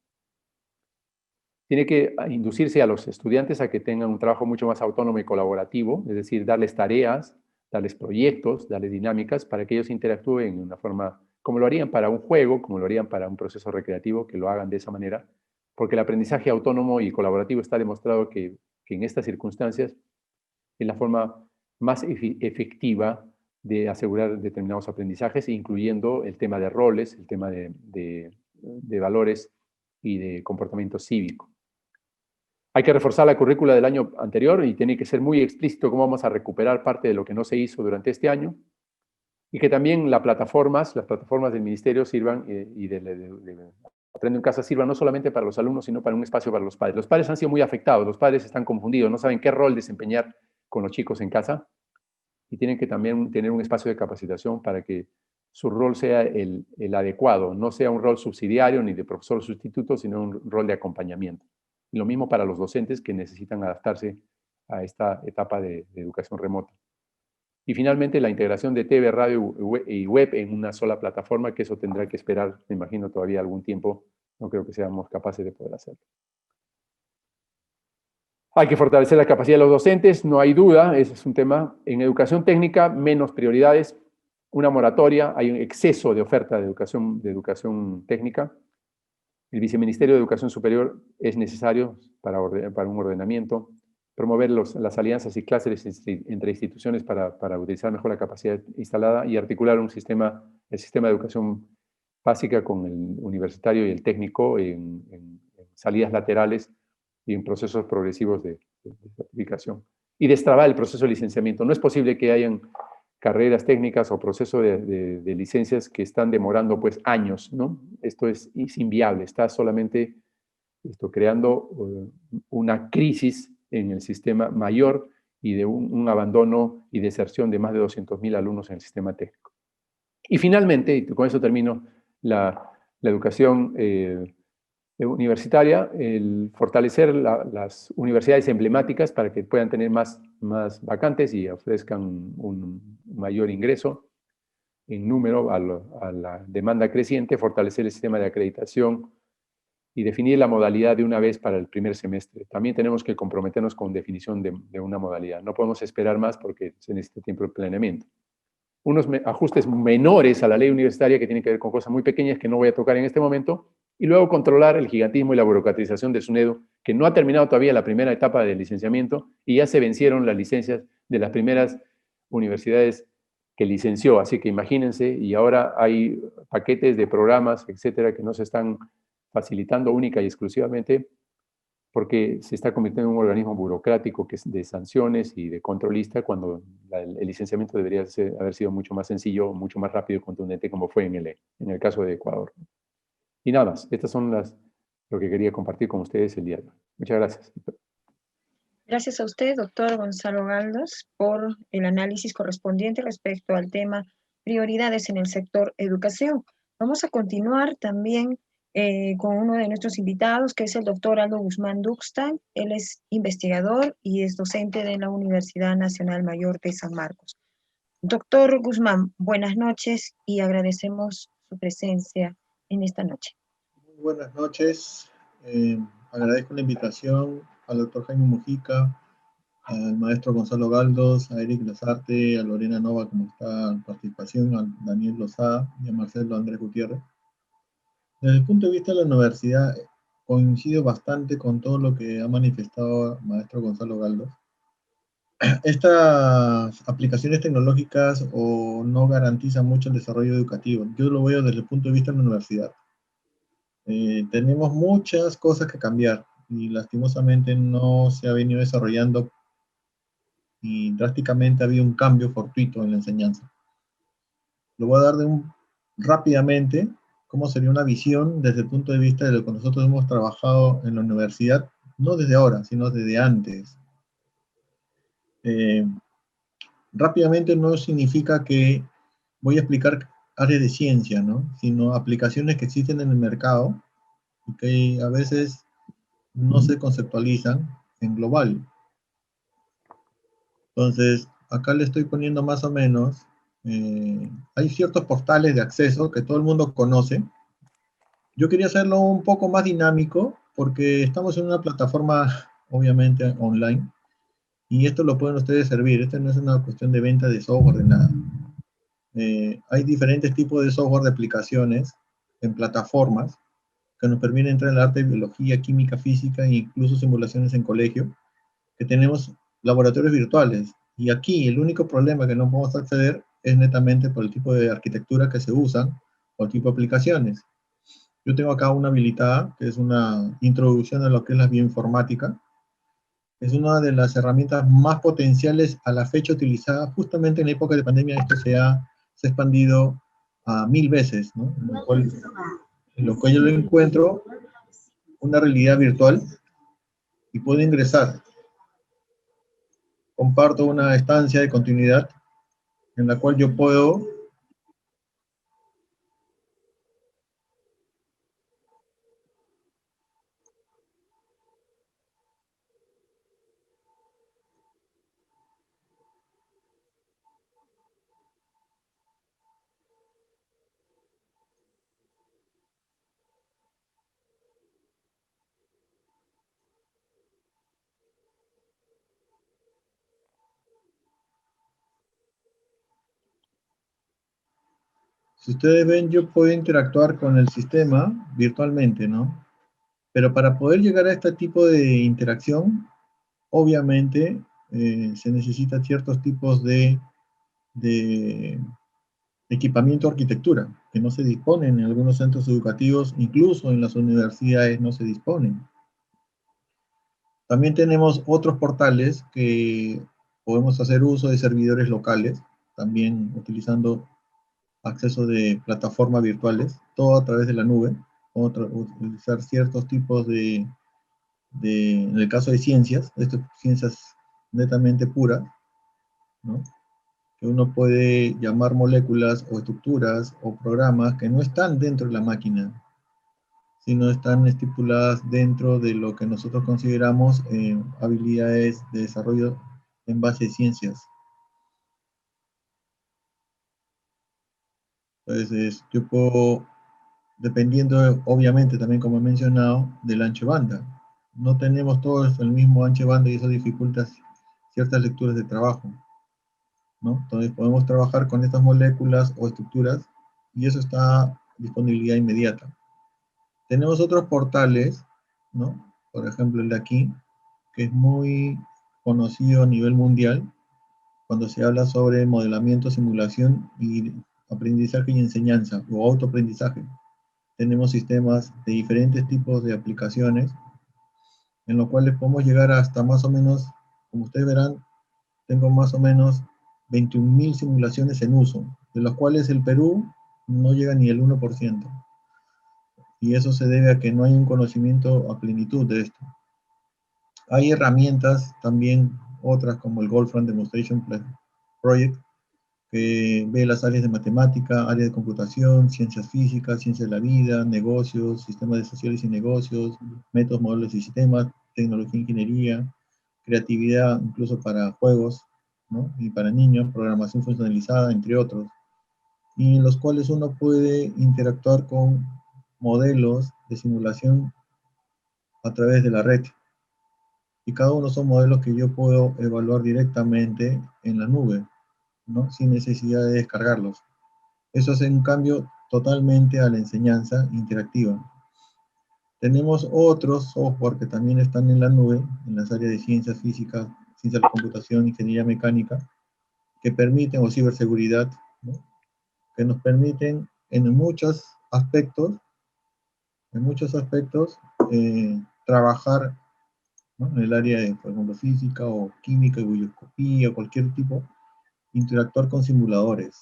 Tiene que inducirse a los estudiantes a que tengan un trabajo mucho más autónomo y colaborativo, es decir, darles tareas, darles proyectos, darles dinámicas para que ellos interactúen de una forma como lo harían para un juego, como lo harían para un proceso recreativo, que lo hagan de esa manera, porque el aprendizaje autónomo y colaborativo está demostrado que en estas circunstancias es la forma más efectiva de asegurar determinados aprendizajes, incluyendo el tema de roles, el tema de valores y de comportamiento cívico. Hay que reforzar la currícula del año anterior y tiene que ser muy explícito cómo vamos a recuperar parte de lo que no se hizo durante este año, y que también las plataformas del ministerio sirvan y de Aprendo en Casa sirvan no solamente para los alumnos, sino para un espacio para los padres. Los padres han sido muy afectados, los padres están confundidos, no saben qué rol desempeñar con los chicos en casa, y tienen que también tener un espacio de capacitación para que su rol sea el adecuado, no sea un rol subsidiario ni de profesor sustituto, sino un rol de acompañamiento. Y lo mismo para los docentes que necesitan adaptarse a esta etapa de educación remota. Y finalmente la integración de TV, radio y web en una sola plataforma, que eso tendrá que esperar, me imagino, todavía algún tiempo. No creo que seamos capaces de poder hacerlo. Hay que fortalecer la capacidad de los docentes, no hay duda, ese es un tema. En educación técnica, menos prioridades, una moratoria, hay un exceso de oferta de educación técnica. El Viceministerio de Educación Superior es necesario para un ordenamiento. Promover las alianzas y clústeres entre instituciones para utilizar mejor la capacidad instalada y articular el sistema de educación básica con el universitario y el técnico en salidas laterales y en procesos progresivos de certificación. Y destrabar el proceso de licenciamiento. No es posible que hayan carreras técnicas o procesos de licencias que están demorando pues años, ¿no? Esto es inviable, está solamente creando una crisis en el sistema mayor y de un abandono y deserción de más de 200.000 alumnos en el sistema técnico. Y finalmente, y con eso termino, la educación universitaria, el fortalecer las universidades emblemáticas para que puedan tener más vacantes y ofrezcan un mayor ingreso en número a la demanda creciente, fortalecer el sistema de acreditación y definir la modalidad de una vez para el primer semestre. También tenemos que comprometernos con definición de una modalidad. No podemos esperar más porque se necesita tiempo de planeamiento. Unos ajustes menores a la ley universitaria que tienen que ver con cosas muy pequeñas que no voy a tocar en este momento, y luego controlar el gigantismo y la burocratización de SUNEDU, que no ha terminado todavía la primera etapa del licenciamiento y ya se vencieron las licencias de las primeras universidades que licenció. Así que imagínense, y ahora hay paquetes de programas, etcétera, que no se están facilitando única y exclusivamente porque se está convirtiendo en un organismo burocrático que es de sanciones y de controlista, cuando el licenciamiento debería haber sido mucho más sencillo, mucho más rápido y contundente, como fue en el caso de Ecuador. Y nada más, estas son lo que quería compartir con ustedes el día de hoy. Muchas gracias. Gracias a usted, doctor Gonzalo Galdos, por el análisis correspondiente respecto al tema prioridades en el sector educación. Vamos a continuar también con uno de nuestros invitados, que es el doctor Aldo Guzmán Duxtan. Él es investigador y es docente de la Universidad Nacional Mayor de San Marcos. Doctor Guzmán, buenas noches y agradecemos su presencia en esta noche. Muy buenas noches. Agradezco la invitación al doctor Jaime Mujica, al maestro Gonzalo Galdos, a Eric Lazarte, a Lorena Nova, como está en participación, a Daniel Lozada y a Marcelo Andrés Gutiérrez. Desde el punto de vista de la universidad, coincido bastante con todo lo que ha manifestado el maestro Gonzalo Galdos. Estas aplicaciones tecnológicas no garantizan mucho el desarrollo educativo. Yo lo veo desde el punto de vista de la universidad. Tenemos muchas cosas que cambiar y lastimosamente no se ha venido desarrollando y drásticamente ha habido un cambio fortuito en la enseñanza. Lo voy a dar rápidamente cómo sería una visión desde el punto de vista de lo que nosotros hemos trabajado en la universidad, no desde ahora, sino desde antes. Rápidamente no significa que voy a explicar áreas de ciencia, ¿no? Sino aplicaciones que existen en el mercado y que a veces no se conceptualizan en global. Entonces, acá le estoy poniendo más o menos, hay ciertos portales de acceso que todo el mundo conoce. Yo quería hacerlo un poco más dinámico porque estamos en una plataforma, obviamente, online, y esto lo pueden ustedes servir. Esto no es una cuestión de venta de software, de nada. Hay diferentes tipos de software de aplicaciones en plataformas que nos permiten entrar en el arte de biología, química, física e incluso simulaciones en colegio, que tenemos laboratorios virtuales. Y aquí el único problema que no podemos acceder es netamente por el tipo de arquitectura que se usan o el tipo de aplicaciones. Yo tengo acá una habilitada, que es una introducción a lo que es la bioinformática. Es una de las herramientas más potenciales a la fecha utilizada. Justamente en la época de pandemia esto se ha expandido a 1000 veces, ¿no? En lo cual yo lo encuentro una realidad virtual y puedo ingresar. Comparto una estancia de continuidad en la cual yo puedo si ustedes ven, yo puedo interactuar con el sistema virtualmente, ¿no? Pero para poder llegar a este tipo de interacción, obviamente se necesitan ciertos tipos de equipamiento de arquitectura, que no se disponen en algunos centros educativos, incluso en las universidades no se disponen. También tenemos otros portales que podemos hacer uso de servidores locales, también utilizando acceso de plataformas virtuales, todo a través de la nube, o utilizar ciertos tipos en el caso de ciencias, esto es ciencias netamente puras, ¿no? Que uno puede llamar moléculas o estructuras o programas que no están dentro de la máquina, sino están estipuladas dentro de lo que nosotros consideramos habilidades de desarrollo en base a ciencias. Entonces, yo puedo, dependiendo, obviamente, también como he mencionado, del ancho de banda. No tenemos todos el mismo ancho de banda y eso dificulta ciertas lecturas de trabajo, ¿no? Entonces, podemos trabajar con estas moléculas o estructuras y eso está a disponibilidad inmediata. Tenemos otros portales, ¿no? Por ejemplo, el de aquí, que es muy conocido a nivel mundial cuando se habla sobre modelamiento, simulación y aprendizaje y enseñanza o autoaprendizaje. Tenemos sistemas de diferentes tipos de aplicaciones en los cuales podemos llegar hasta más o menos, como ustedes verán, tengo más o menos 21.000 simulaciones en uso, de los cuales el Perú no llega ni el 1%. Y eso se debe a que no hay un conocimiento a plenitud de esto. Hay herramientas también, otras como el Goldfram Demonstration Project, que ve las áreas de matemática, área de computación, ciencias físicas, ciencias de la vida, negocios, sistemas de sociales y negocios, métodos, modelos y sistemas, tecnología, ingeniería, creatividad, incluso para juegos, ¿no? Y para niños, programación funcionalizada, entre otros, y en los cuales uno puede interactuar con modelos de simulación a través de la red. Y cada uno son modelos que yo puedo evaluar directamente en la nube, ¿no? Sin necesidad de descargarlos. Eso hace un cambio totalmente a la enseñanza interactiva. Tenemos otros software que también están en la nube, en las áreas de ciencias físicas, ciencia de la computación, ingeniería mecánica, que permiten, o ciberseguridad, ¿no? Que nos permiten en muchos aspectos, trabajar, ¿no? En el área de, por ejemplo, física o química, bioscopía, o cualquier tipo, interactuar con simuladores,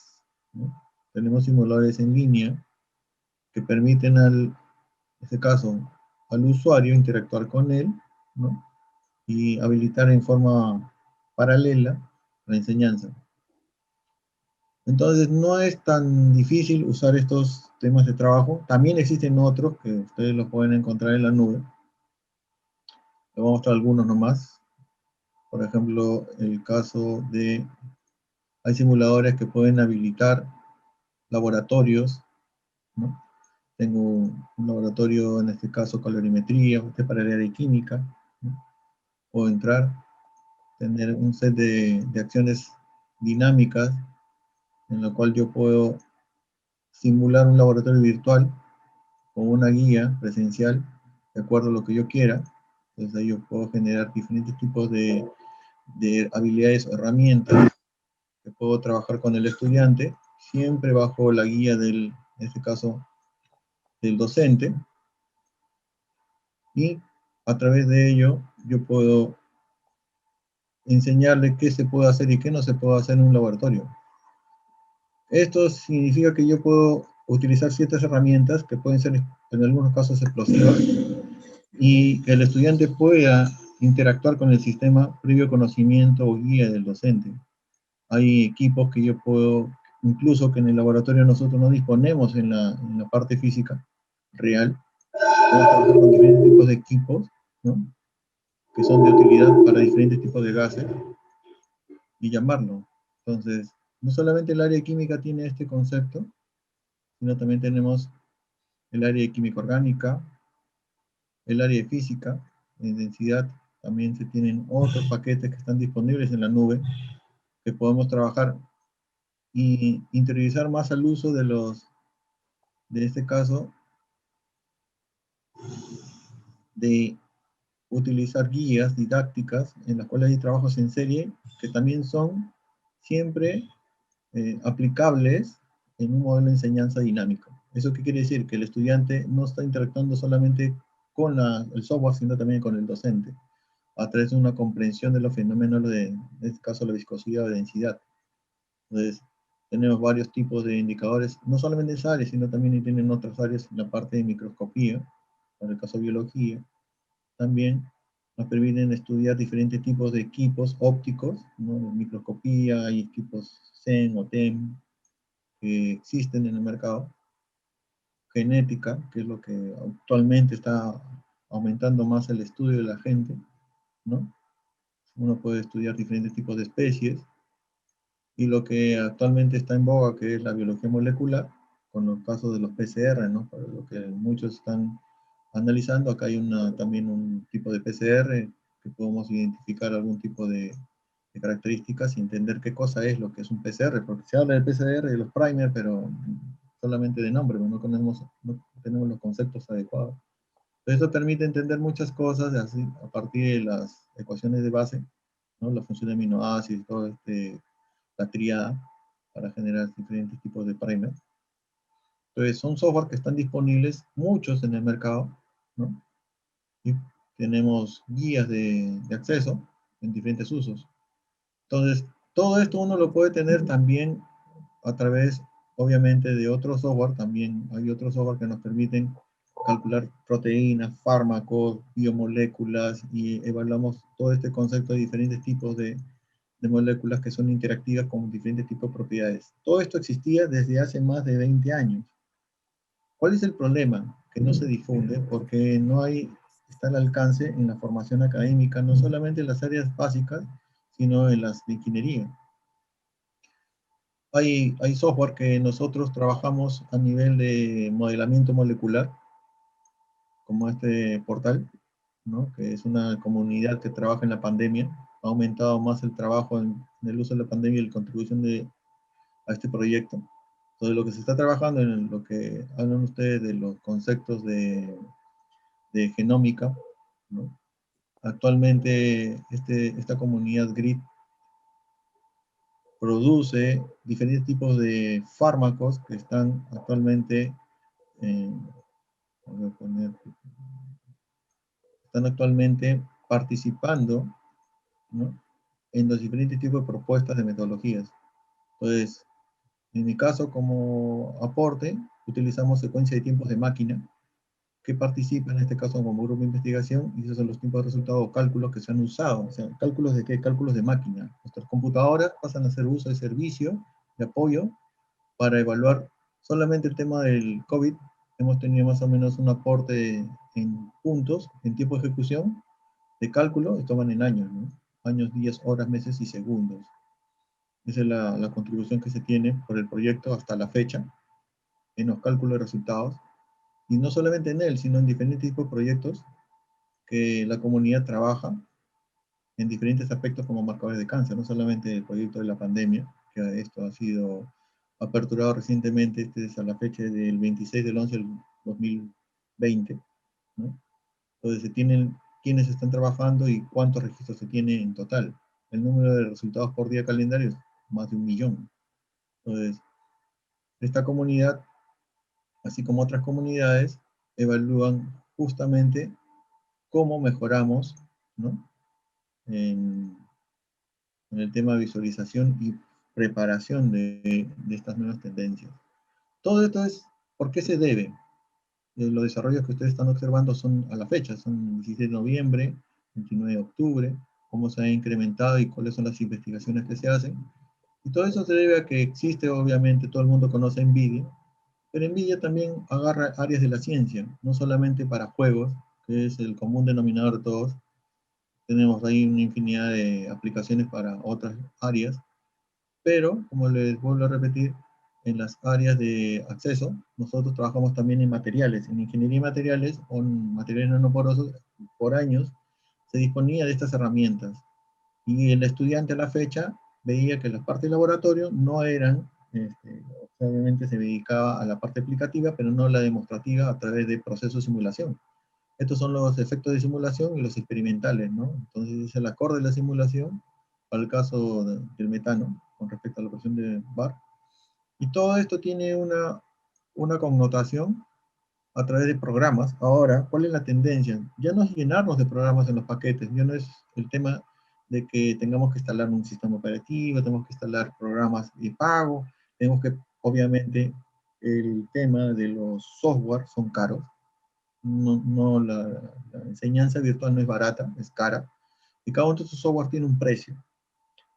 ¿no? Tenemos simuladores en línea que permiten en este caso, al usuario interactuar con él, ¿no? Y habilitar en forma paralela la enseñanza. Entonces, no es tan difícil usar estos temas de trabajo. También existen otros que ustedes los pueden encontrar en la nube. Les voy a mostrar algunos nomás. Por ejemplo, el caso de Hay simuladores que pueden habilitar laboratorios, ¿no? Tengo un laboratorio, en este caso calorimetría, este para el área de química, ¿no? Puedo entrar, tener un set de acciones dinámicas en la cual yo puedo simular un laboratorio virtual con una guía presencial de acuerdo a lo que yo quiera. Entonces ahí yo puedo generar diferentes tipos de habilidades o herramientas que puedo trabajar con el estudiante, siempre bajo la guía del, en este caso, del docente, y a través de ello yo puedo enseñarle qué se puede hacer y qué no se puede hacer en un laboratorio. Esto significa que yo puedo utilizar ciertas herramientas que pueden ser en algunos casos explosivas y que el estudiante pueda interactuar con el sistema previo conocimiento o guía del docente. Hay equipos que yo puedo, incluso que en el laboratorio nosotros no disponemos en la parte física real, podemos trabajar con diferentes tipos de equipos, ¿no? Que son de utilidad para diferentes tipos de gases y llamarlo. Entonces, no solamente el área de química tiene este concepto, sino también tenemos el área de química orgánica, el área de física, en densidad, también se tienen otros paquetes que están disponibles en la nube, que podemos trabajar y interiorizar más al uso de este caso, de utilizar guías didácticas en las cuales hay trabajos en serie que también son siempre aplicables en un modelo de enseñanza dinámico. ¿Eso qué quiere decir? Que el estudiante no está interactuando solamente con el software, sino también con el docente, a través de una comprensión de los fenómenos en este caso la viscosidad o densidad. Entonces, tenemos varios tipos de indicadores, no solamente en esa área, sino también tienen otras áreas en la parte de microscopía, en el caso de biología. También nos permiten estudiar diferentes tipos de equipos ópticos, ¿no? Microscopía, hay equipos SEM o TEM que existen en el mercado. Genética, que es lo que actualmente está aumentando más el estudio de la gente, ¿no? Uno puede estudiar diferentes tipos de especies, y lo que actualmente está en boga, que es la biología molecular, con los casos de los PCR, ¿no? Para lo que muchos están analizando, acá hay también un tipo de PCR que podemos identificar algún tipo de características y entender qué cosa es lo que es un PCR, porque se habla del PCR y de los primers, pero solamente de nombre, no tenemos los conceptos adecuados. Entonces, esto permite entender muchas cosas así, a partir de las ecuaciones de base, ¿no? La función de aminoácidos, todo la tríada, para generar diferentes tipos de primers. Entonces, son software que están disponibles, muchos en el mercado, ¿no? Y tenemos guías de acceso en diferentes usos. Entonces, todo esto uno lo puede tener también a través, obviamente, de otro software. También hay otros software que nos permiten calcular proteínas, fármacos, biomoléculas, y evaluamos todo este concepto de diferentes tipos de moléculas que son interactivas con diferentes tipos de propiedades. Todo esto existía desde hace más de 20 años. ¿Cuál es el problema? Que no se difunde porque no está al alcance en la formación académica, no solamente en las áreas básicas, sino en las de ingeniería. Hay software que nosotros trabajamos a nivel de modelamiento molecular, como este portal, ¿no? Que es una comunidad que trabaja en la pandemia. Ha aumentado más el trabajo en el uso de la pandemia y la contribución a este proyecto. Entonces, lo que se está trabajando en lo que hablan ustedes de los conceptos de genómica, ¿no? Actualmente esta comunidad GRID produce diferentes tipos de fármacos que están actualmente, participando, ¿no? En los diferentes tipos de propuestas de metodologías. Entonces, en mi caso, como aporte, utilizamos secuencia de tiempos de máquina, que participa en este caso como grupo de investigación, y esos son los tiempos de resultado o cálculos que se han usado. O sea, ¿cálculos de qué? Cálculos de máquina. Nuestras computadoras pasan a hacer uso de servicio, de apoyo, para evaluar solamente el tema del COVID. Hemos tenido más o menos un aporte en puntos, en tiempo de ejecución, de cálculo, esto van en años, ¿no? Años, días, horas, meses y segundos. Esa es la contribución que se tiene por el proyecto hasta la fecha en los cálculos de resultados. Y no solamente en él, sino en diferentes tipos de proyectos que la comunidad trabaja en diferentes aspectos como marcadores de cáncer, no solamente el proyecto de la pandemia, que esto ha sido aperturado recientemente, este es a la fecha del 26 del 11 del 2020, ¿no? Entonces se tienen quiénes están trabajando y cuántos registros se tiene en total. El número de resultados por día calendario es más de 1 millón. Entonces, esta comunidad, así como otras comunidades, evalúan justamente cómo mejoramos, ¿no? en, en el tema de visualización y preparación de estas nuevas tendencias. Todo esto es, ¿por qué se debe? Los desarrollos que ustedes están observando son a la fecha, son 16 de noviembre, 29 de octubre, cómo se ha incrementado y cuáles son las investigaciones que se hacen. Y todo eso se debe a que existe, obviamente, todo el mundo conoce NVIDIA, pero NVIDIA también agarra áreas de la ciencia, no solamente para juegos, que es el común denominador de todos. Tenemos ahí una infinidad de aplicaciones para otras áreas, pero, como les vuelvo a repetir, en las áreas de acceso, nosotros trabajamos también en materiales. En ingeniería de materiales o en materiales nanoporosos, por años se disponía de estas herramientas. Y el estudiante a la fecha veía que las partes de laboratorio no eran, obviamente se dedicaba a la parte aplicativa, pero no la demostrativa a través de procesos de simulación. Estos son los efectos de simulación y los experimentales, ¿no? Entonces es el acorde de la simulación para el caso del metano, con respecto a la presión de bar. Y todo esto tiene una connotación a través de programas. Ahora, ¿cuál es la tendencia? Ya no es llenarnos de programas en los paquetes, ya no es el tema de que tengamos que instalar un sistema operativo, tenemos que instalar programas de pago, tenemos que, obviamente, el tema de los software son caros, la enseñanza virtual no es barata, es cara, y cada uno de estos software tiene un precio.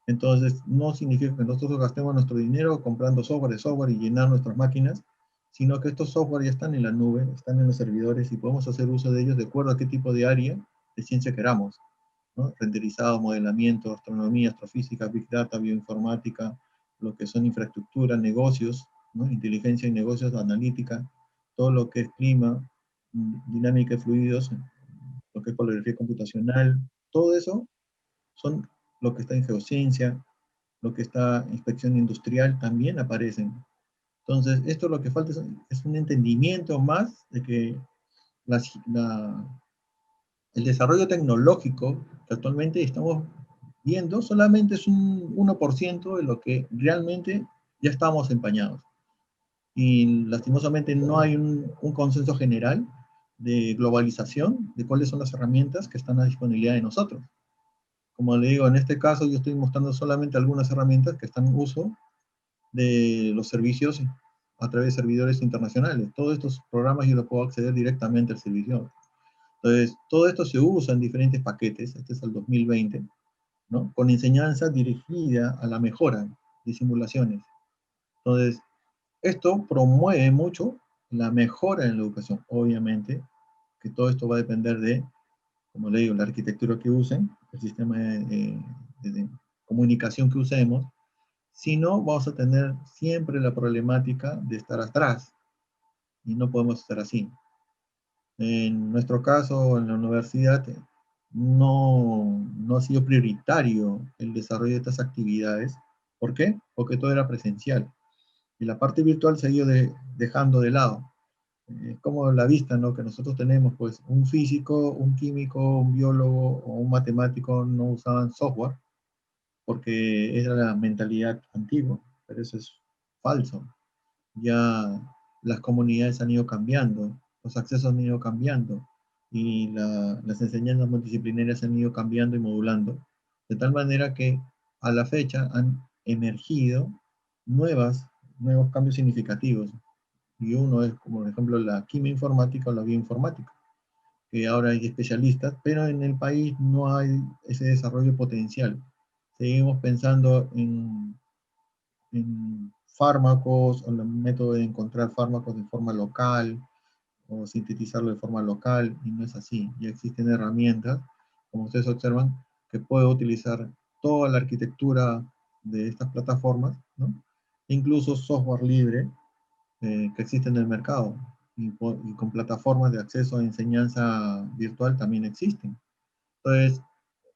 Entonces, no significa que nosotros gastemos nuestro dinero comprando software y llenar nuestras máquinas, sino que estos software ya están en la nube, están en los servidores y podemos hacer uso de ellos de acuerdo a qué tipo de área de ciencia queramos, ¿no? Renderizado, modelamiento, astronomía, astrofísica, big data, bioinformática, lo que son infraestructura, negocios, ¿no? Inteligencia y negocios, analítica, todo lo que es clima, dinámica de fluidos, lo que es poligrafía computacional, todo eso son lo que está en geociencia, lo que está en inspección industrial, también aparecen. Entonces, esto lo que falta es un entendimiento más de que el desarrollo tecnológico que actualmente estamos viendo solamente es un 1% de lo que realmente ya estamos empañados. Y lastimosamente no hay un consenso general de globalización de cuáles son las herramientas que están a disponibilidad de nosotros. Como le digo, en este caso yo estoy mostrando solamente algunas herramientas que están en uso de los servicios a través de servidores internacionales. Todos estos programas yo los puedo acceder directamente al servidor. Entonces, todo esto se usa en diferentes paquetes, este es el 2020, ¿no? Con enseñanza dirigida a la mejora de simulaciones. Entonces, esto promueve mucho la mejora en la educación. Obviamente que todo esto va a depender de, como le digo, la arquitectura que usen, el sistema de comunicación que usemos. Si no, vamos a tener siempre la problemática de estar atrás y no podemos estar así. En nuestro caso, en la universidad, no ha sido prioritario el desarrollo de estas actividades. ¿Por qué? Porque todo era presencial. Y la parte virtual se ha ido dejando de lado. Como la vista, ¿no? Que nosotros tenemos, pues un físico, un químico, un biólogo o un matemático no usaban software porque era la mentalidad antigua, pero eso es falso. Ya las comunidades han ido cambiando, los accesos han ido cambiando y las enseñanzas multidisciplinarias han ido cambiando y modulando, de tal manera que a la fecha han emergido nuevos cambios significativos. Y uno es, como por ejemplo, la química informática o la bioinformática, que ahora hay especialistas, pero en el país no hay ese desarrollo potencial. Seguimos pensando en fármacos, o el método de encontrar fármacos de forma local, o sintetizarlo de forma local, y no es así. Ya existen herramientas, como ustedes observan, que puedo utilizar toda la arquitectura de estas plataformas, ¿no? E incluso software libre que existe en el mercado, y con plataformas de acceso a enseñanza virtual también existen. Entonces,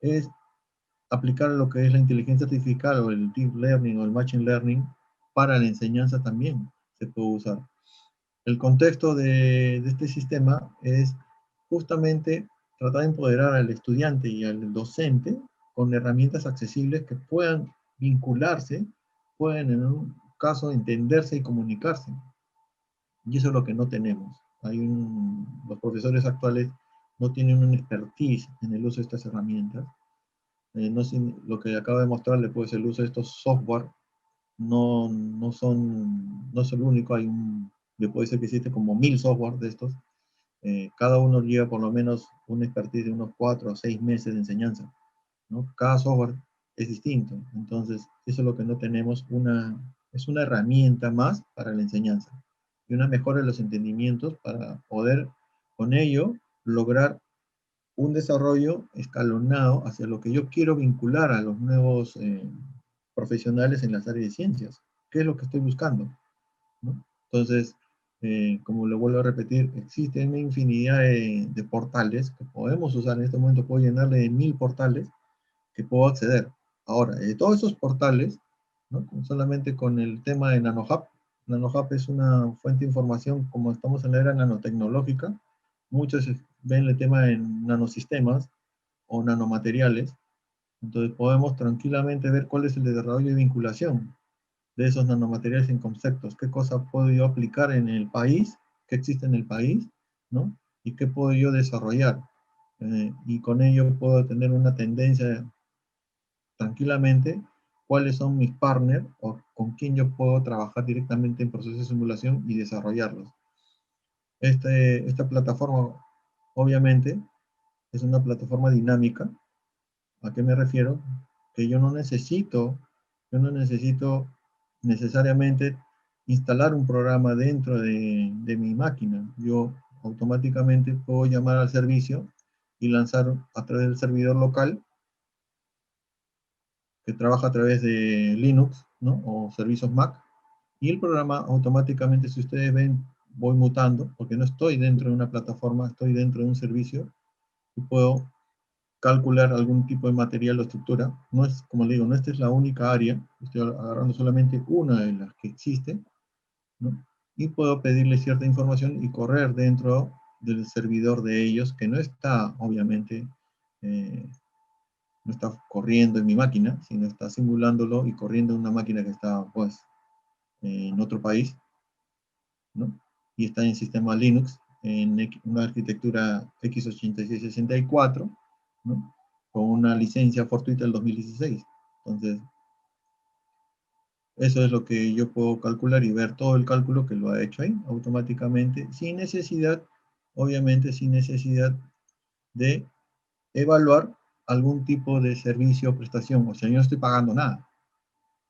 es aplicar lo que es la inteligencia artificial o el deep learning o el machine learning para la enseñanza también se puede usar. El contexto de este sistema es justamente tratar de empoderar al estudiante y al docente con herramientas accesibles que puedan vincularse, pueden en un caso entenderse y comunicarse. Y eso es lo que no tenemos. Los profesores actuales no tienen una expertise en el uso de estas herramientas. No, lo que acabo de mostrarle, pues el uso de estos software no es el único. Le puede ser que existe como 1000 software de estos. Cada uno lleva por lo menos una expertise de unos 4 o 6 meses de enseñanza, ¿no? Cada software es distinto. Entonces, eso es lo que no tenemos. Es una herramienta más para la enseñanza y una mejora de los entendimientos para poder con ello lograr un desarrollo escalonado hacia lo que yo quiero vincular a los nuevos profesionales en las áreas de ciencias. ¿Qué es lo que estoy buscando? ¿No? Entonces, como lo vuelvo a repetir, existen una infinidad de portales que podemos usar. En este momento puedo llenarle de 1000 portales que puedo acceder. Ahora, de todos esos portales, ¿no? Solamente con el tema de NanoHub. NanoHub es una fuente de información, como estamos en la era nanotecnológica, muchos ven el tema en nanosistemas o nanomateriales, entonces podemos tranquilamente ver cuál es el desarrollo de vinculación de esos nanomateriales en conceptos, qué cosa puedo yo aplicar en el país, qué existe en el país, ¿no? Y qué puedo yo desarrollar. Y con ello puedo tener una tendencia tranquilamente, cuáles son mis partners o con quién yo puedo trabajar directamente en procesos de simulación y desarrollarlos. Esta plataforma, obviamente, es una plataforma dinámica. ¿A qué me refiero? Que yo no necesito necesariamente instalar un programa dentro de mi máquina. Yo automáticamente puedo llamar al servicio y lanzar a través del servidor local que trabaja a través de Linux, ¿no? O servicios Mac, y el programa automáticamente, si ustedes ven, voy mutando, porque no estoy dentro de una plataforma, estoy dentro de un servicio, y puedo calcular algún tipo de material o estructura. No es, como le digo, no esta es la única área, estoy agarrando solamente una de las que existe, ¿no? Y puedo pedirle cierta información y correr dentro del servidor de ellos, que no está, obviamente, no está corriendo en mi máquina, sino está simulándolo y corriendo en una máquina que está, pues, en otro país, ¿no? Y está en sistema Linux, en una arquitectura x86-64, ¿no? Con una licencia fortuita del 2016. Entonces, eso es lo que yo puedo calcular y ver todo el cálculo que lo ha hecho ahí automáticamente, sin necesidad, obviamente, sin necesidad de evaluar algún tipo de servicio o prestación. O sea, yo no estoy pagando nada,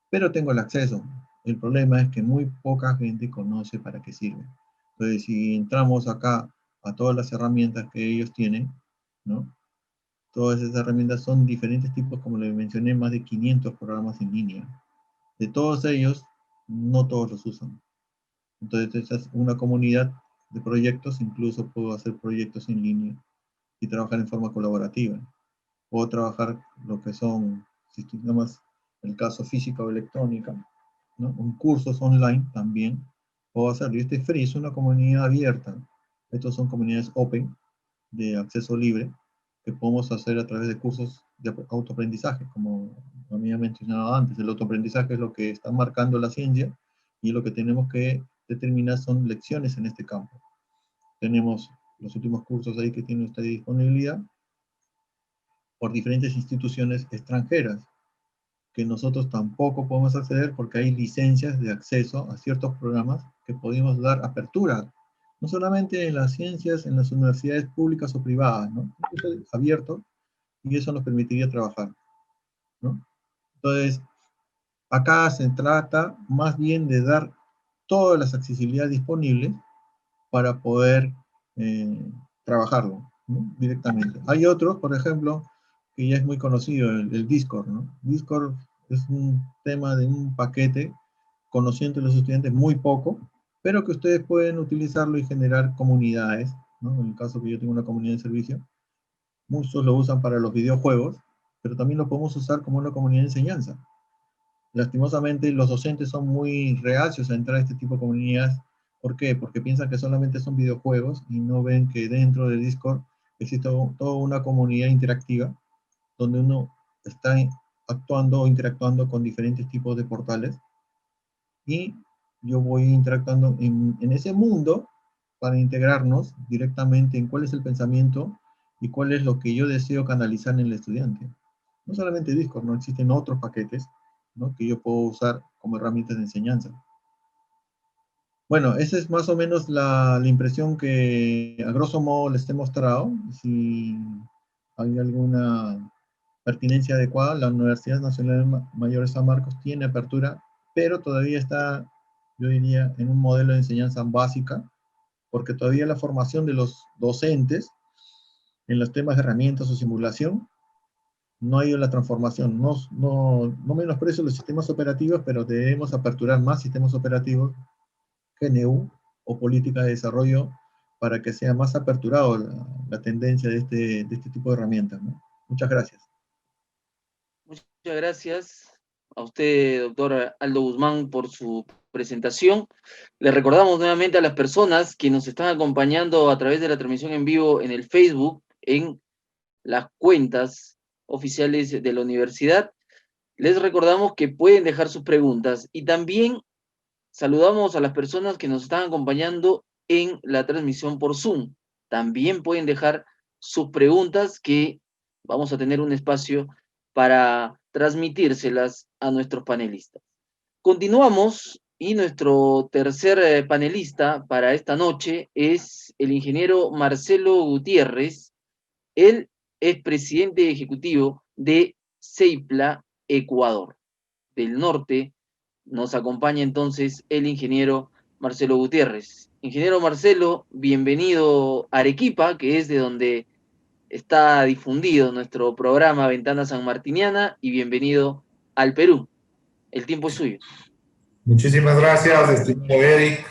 pero tengo el acceso. El problema es que muy poca gente conoce para qué sirve. Entonces, si entramos acá a todas las herramientas que ellos tienen, ¿no? Todas esas herramientas son diferentes tipos, como les mencioné, más de 500 programas en línea. De todos ellos, no todos los usan. Entonces, esta es una comunidad de proyectos, incluso puedo hacer proyectos en línea y trabajar en forma colaborativa. Puedo trabajar lo que son sistemas, el caso física o electrónica, ¿no? Un cursos online también puedo hacerlo. Y este free es una comunidad abierta. Estos son comunidades open, de acceso libre, que podemos hacer a través de cursos de autoaprendizaje, como había mencionado antes. El autoaprendizaje es lo que está marcando la ciencia y lo que tenemos que determinar son lecciones en este campo. Tenemos los últimos cursos ahí que tiene usted disponibilidad por diferentes instituciones extranjeras, que nosotros tampoco podemos acceder porque hay licencias de acceso a ciertos programas que podemos dar apertura, no solamente en las ciencias, en las universidades públicas o privadas, ¿no? Eso es abierto y eso nos permitiría trabajar, ¿no? Entonces, acá se trata más bien de dar todas las accesibilidades disponibles para poder trabajarlo, ¿no? Directamente. Hay otros, por ejemplo, que ya es muy conocido, el Discord, ¿no? Discord Es un tema de un paquete conociendo a los estudiantes muy poco, pero que ustedes pueden utilizarlo y generar comunidades, ¿no? En el caso que yo tengo una comunidad de servicio, muchos lo usan para los videojuegos, pero también lo podemos usar como una comunidad de enseñanza. Lastimosamente, los docentes son muy reacios a entrar a este tipo de comunidades. ¿Por qué? Porque piensan que solamente son videojuegos y no ven que dentro de Discord existe toda una comunidad interactiva donde uno está actuando o interactuando con diferentes tipos de portales y yo voy interactuando en ese mundo para integrarnos directamente en cuál es el pensamiento y cuál es lo que yo deseo canalizar en el estudiante. No solamente Discord, no existen otros paquetes, ¿no? Que yo puedo usar como herramientas de enseñanza. Bueno, esa es más o menos la impresión que a grosso modo les he mostrado. Si hay alguna pertinencia adecuada, la Universidad Nacional Mayor de San Marcos tiene apertura, pero todavía está, yo diría, en un modelo de enseñanza básica, porque todavía la formación de los docentes en los temas de herramientas o simulación no ha ido la transformación. No menosprecio los sistemas operativos, pero debemos aperturar más sistemas operativos, GNU o política de desarrollo, para que sea más aperturado la tendencia de este tipo de herramientas, ¿no? Muchas gracias. Muchas gracias a usted, doctor Aldo Guzmán, por su presentación. Le recordamos nuevamente a las personas que nos están acompañando a través de la transmisión en vivo en el Facebook, en las cuentas oficiales de la universidad. Les recordamos que pueden dejar sus preguntas y también saludamos a las personas que nos están acompañando en la transmisión por Zoom. También pueden dejar sus preguntas que vamos a tener un espacio para transmitírselas a nuestros panelistas. Continuamos y nuestro tercer panelista para esta noche es el ingeniero Marcelo Gutiérrez. Él es presidente ejecutivo de CEIPLA Ecuador. Del norte nos acompaña entonces el ingeniero Marcelo Gutiérrez. Ingeniero Marcelo, bienvenido a Arequipa, que es de donde está difundido nuestro programa Ventana Sanmartiniana, y bienvenido al Perú. El tiempo es suyo. Muchísimas gracias, estimado Eric.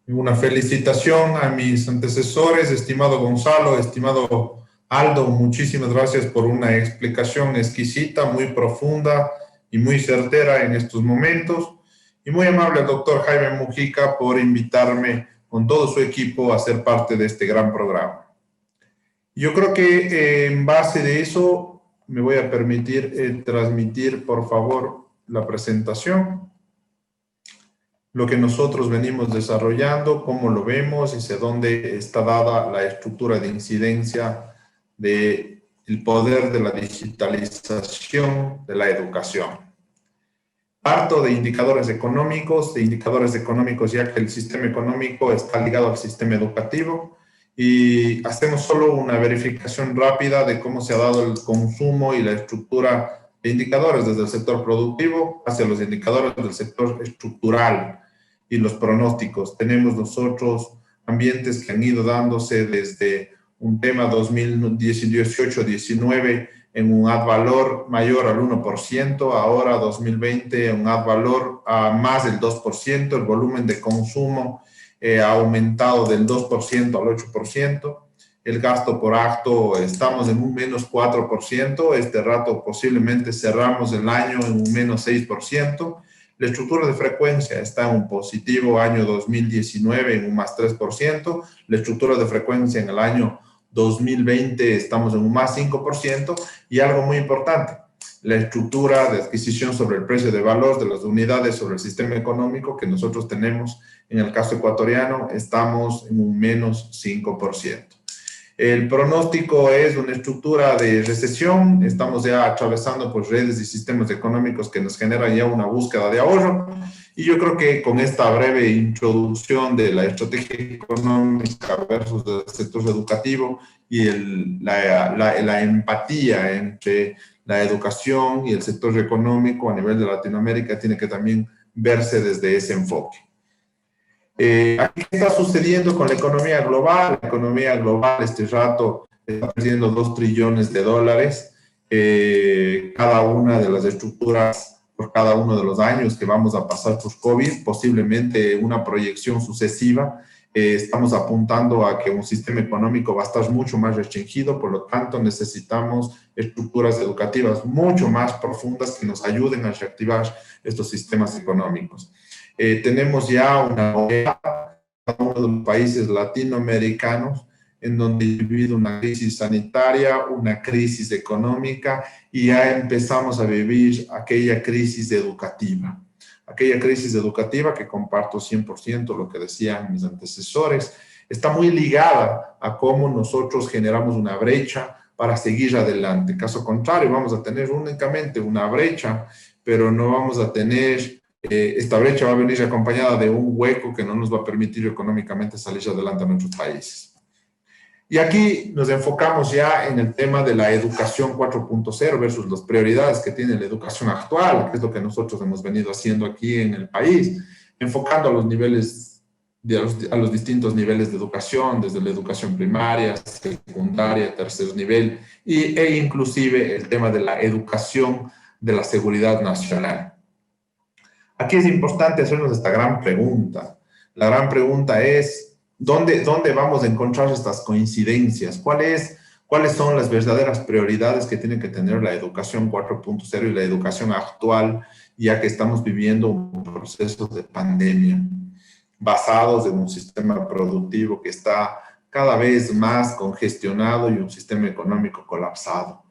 Una felicitación a mis antecesores, estimado Gonzalo, estimado Aldo. Muchísimas gracias por una explicación exquisita, muy profunda y muy certera en estos momentos. Y muy amable al doctor Jaime Mujica por invitarme con todo su equipo a ser parte de este gran programa. Yo creo que en base de eso me voy a permitir transmitir, por favor, la presentación. Lo que nosotros venimos desarrollando, cómo lo vemos y hacia dónde está dada la estructura de incidencia del poder de la digitalización de la educación. Parto de indicadores económicos ya que el sistema económico está ligado al sistema educativo, y hacemos solo una verificación rápida de cómo se ha dado el consumo y la estructura de indicadores desde el sector productivo hacia los indicadores del sector estructural y los pronósticos. Tenemos nosotros ambientes que han ido dándose desde un tema 2018-19 en un ad valor mayor al 1%, ahora 2020 un ad valor a más del 2%, el volumen de consumo ha aumentado del 2% al 8%, el gasto por acto estamos en un menos 4%, este rato posiblemente cerramos el año en un menos 6%, la estructura de frecuencia está en un positivo año 2019 en un más 3%, la estructura de frecuencia en el año 2020 estamos en un más 5%, y algo muy importante, la estructura de adquisición sobre el precio de valor de las unidades sobre el sistema económico que nosotros tenemos en el caso ecuatoriano, estamos en un menos 5%. El pronóstico es una estructura de recesión, estamos ya atravesando por redes y sistemas económicos que nos generan ya una búsqueda de ahorro, y yo creo que con esta breve introducción de la estrategia económica versus el sector educativo y la empatía entre la educación y el sector económico a nivel de Latinoamérica tiene que también verse desde ese enfoque. ¿Qué está sucediendo con la economía global? La economía global este rato está perdiendo $2 trillones. Cada una de las estructuras por cada uno de los años que vamos a pasar por COVID, posiblemente una proyección sucesiva. Estamos apuntando a que un sistema económico va a estar mucho más restringido, por lo tanto necesitamos estructuras educativas mucho más profundas que nos ayuden a reactivar estos sistemas económicos. Tenemos ya una oleada en uno de los países latinoamericanos en donde ha vivido una crisis sanitaria, una crisis económica y ya empezamos a vivir aquella crisis educativa. Aquella crisis educativa que comparto 100% lo que decían mis antecesores, está muy ligada a cómo nosotros generamos una brecha para seguir adelante. Caso contrario, vamos a tener únicamente una brecha, pero no vamos a tener, esta brecha va a venir acompañada de un hueco que no nos va a permitir económicamente salir adelante a nuestros países. Y aquí nos enfocamos ya en el tema de la educación 4.0 versus las prioridades que tiene la educación actual, que es lo que nosotros hemos venido haciendo aquí en el país, enfocando a los niveles, a los distintos niveles de educación, desde la educación primaria, secundaria, tercer nivel, e inclusive el tema de la educación de la seguridad nacional. Aquí es importante hacernos esta gran pregunta. La gran pregunta es, ¿dónde vamos a encontrar estas coincidencias? ¿Cuáles son las verdaderas prioridades que tiene que tener la educación 4.0 y la educación actual, ya que estamos viviendo un proceso de pandemia, basados en un sistema productivo que está cada vez más congestionado y un sistema económico colapsado?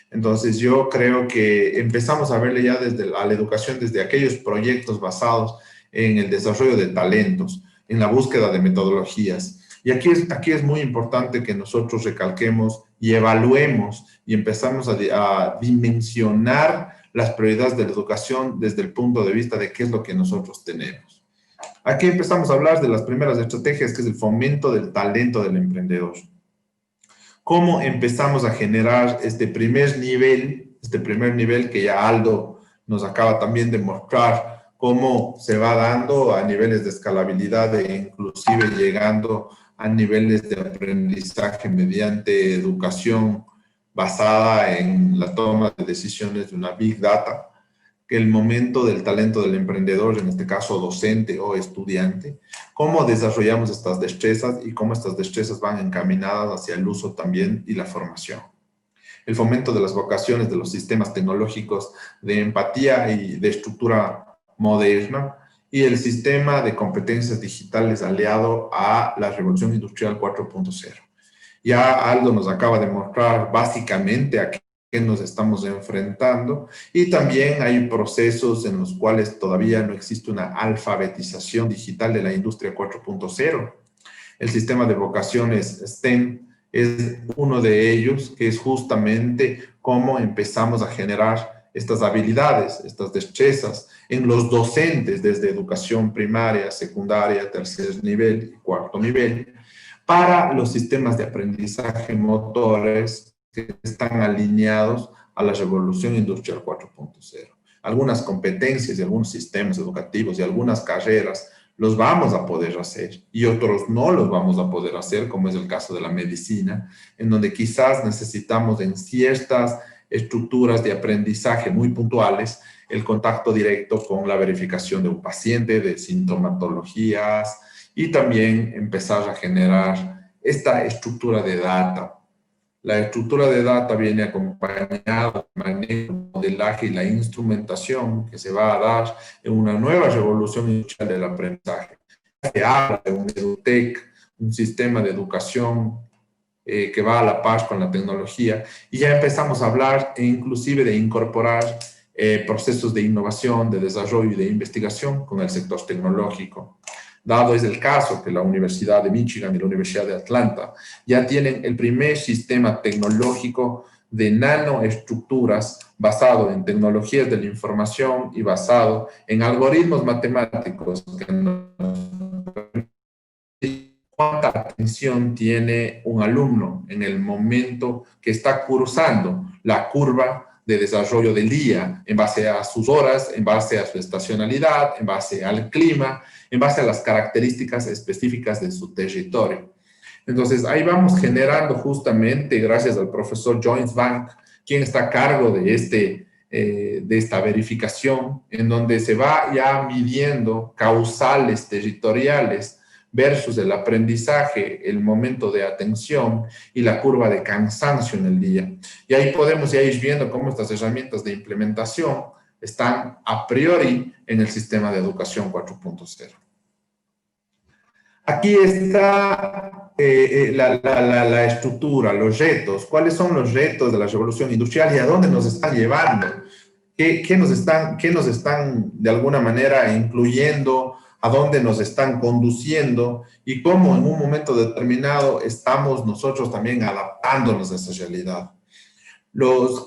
Entonces yo creo que empezamos a verle ya a la educación desde aquellos proyectos basados en el desarrollo de talentos, en la búsqueda de metodologías. Y aquí es muy importante que nosotros recalquemos y evaluemos y empezamos a dimensionar las prioridades de la educación desde el punto de vista de qué es lo que nosotros tenemos. Aquí empezamos a hablar de las primeras estrategias, que es el fomento del talento del emprendedor. ¿Cómo empezamos a generar este primer nivel que ya Aldo nos acaba también de mostrar, cómo se va dando a niveles de escalabilidad e inclusive llegando a niveles de aprendizaje mediante educación basada en la toma de decisiones de una Big Data, que el momento del talento del emprendedor, en este caso docente o estudiante, cómo desarrollamos estas destrezas y cómo estas destrezas van encaminadas hacia el uso también y la formación. El fomento de las vocaciones de los sistemas tecnológicos de empatía y de estructura moderna y el sistema de competencias digitales aliado a la revolución industrial 4.0. Ya Aldo nos acaba de mostrar básicamente a qué nos estamos enfrentando y también hay procesos en los cuales todavía no existe una alfabetización digital de la industria 4.0. El sistema de vocaciones STEM es uno de ellos, que es justamente cómo empezamos a generar estas habilidades, estas destrezas en los docentes desde educación primaria, secundaria, tercer nivel y cuarto nivel, para los sistemas de aprendizaje motores que están alineados a la revolución industrial 4.0. Algunas competencias y algunos sistemas educativos y algunas carreras los vamos a poder hacer y otros no los vamos a poder hacer, como es el caso de la medicina, en donde quizás necesitamos en ciertas estructuras de aprendizaje muy puntuales el contacto directo con la verificación de un paciente, de sintomatologías y también empezar a generar esta estructura de data. La estructura de data viene acompañada del manejo, modelaje y la instrumentación que se va a dar en una nueva revolución industrial del aprendizaje. Se habla de un EduTech, un sistema de educación que va a la par con la tecnología, y ya empezamos a hablar inclusive de incorporar procesos de innovación, de desarrollo y de investigación con el sector tecnológico. Dado es el caso que la Universidad de Michigan y la Universidad de Atlanta ya tienen el primer sistema tecnológico de nanoestructuras basado en tecnologías de la información y basado en algoritmos matemáticos que nos cuánta atención tiene un alumno en el momento que está cruzando la curva de desarrollo del día, en base a sus horas, en base a su estacionalidad, en base al clima, en base a las características específicas de su territorio. Entonces, ahí vamos generando justamente, gracias al profesor Joyce Bank, quien está a cargo de este de esta verificación, en donde se va ya midiendo causales territoriales versus el aprendizaje, el momento de atención y la curva de cansancio en el día. Y ahí podemos ya ir viendo cómo estas herramientas de implementación están a priori en el sistema de educación 4.0. Aquí está la estructura, los retos. ¿Cuáles son los retos de la revolución industrial y a dónde nos están llevando? ¿Qué nos están de alguna manera incluyendo? ¿A dónde nos están conduciendo? Y cómo en un momento determinado estamos nosotros también adaptándonos a esa realidad.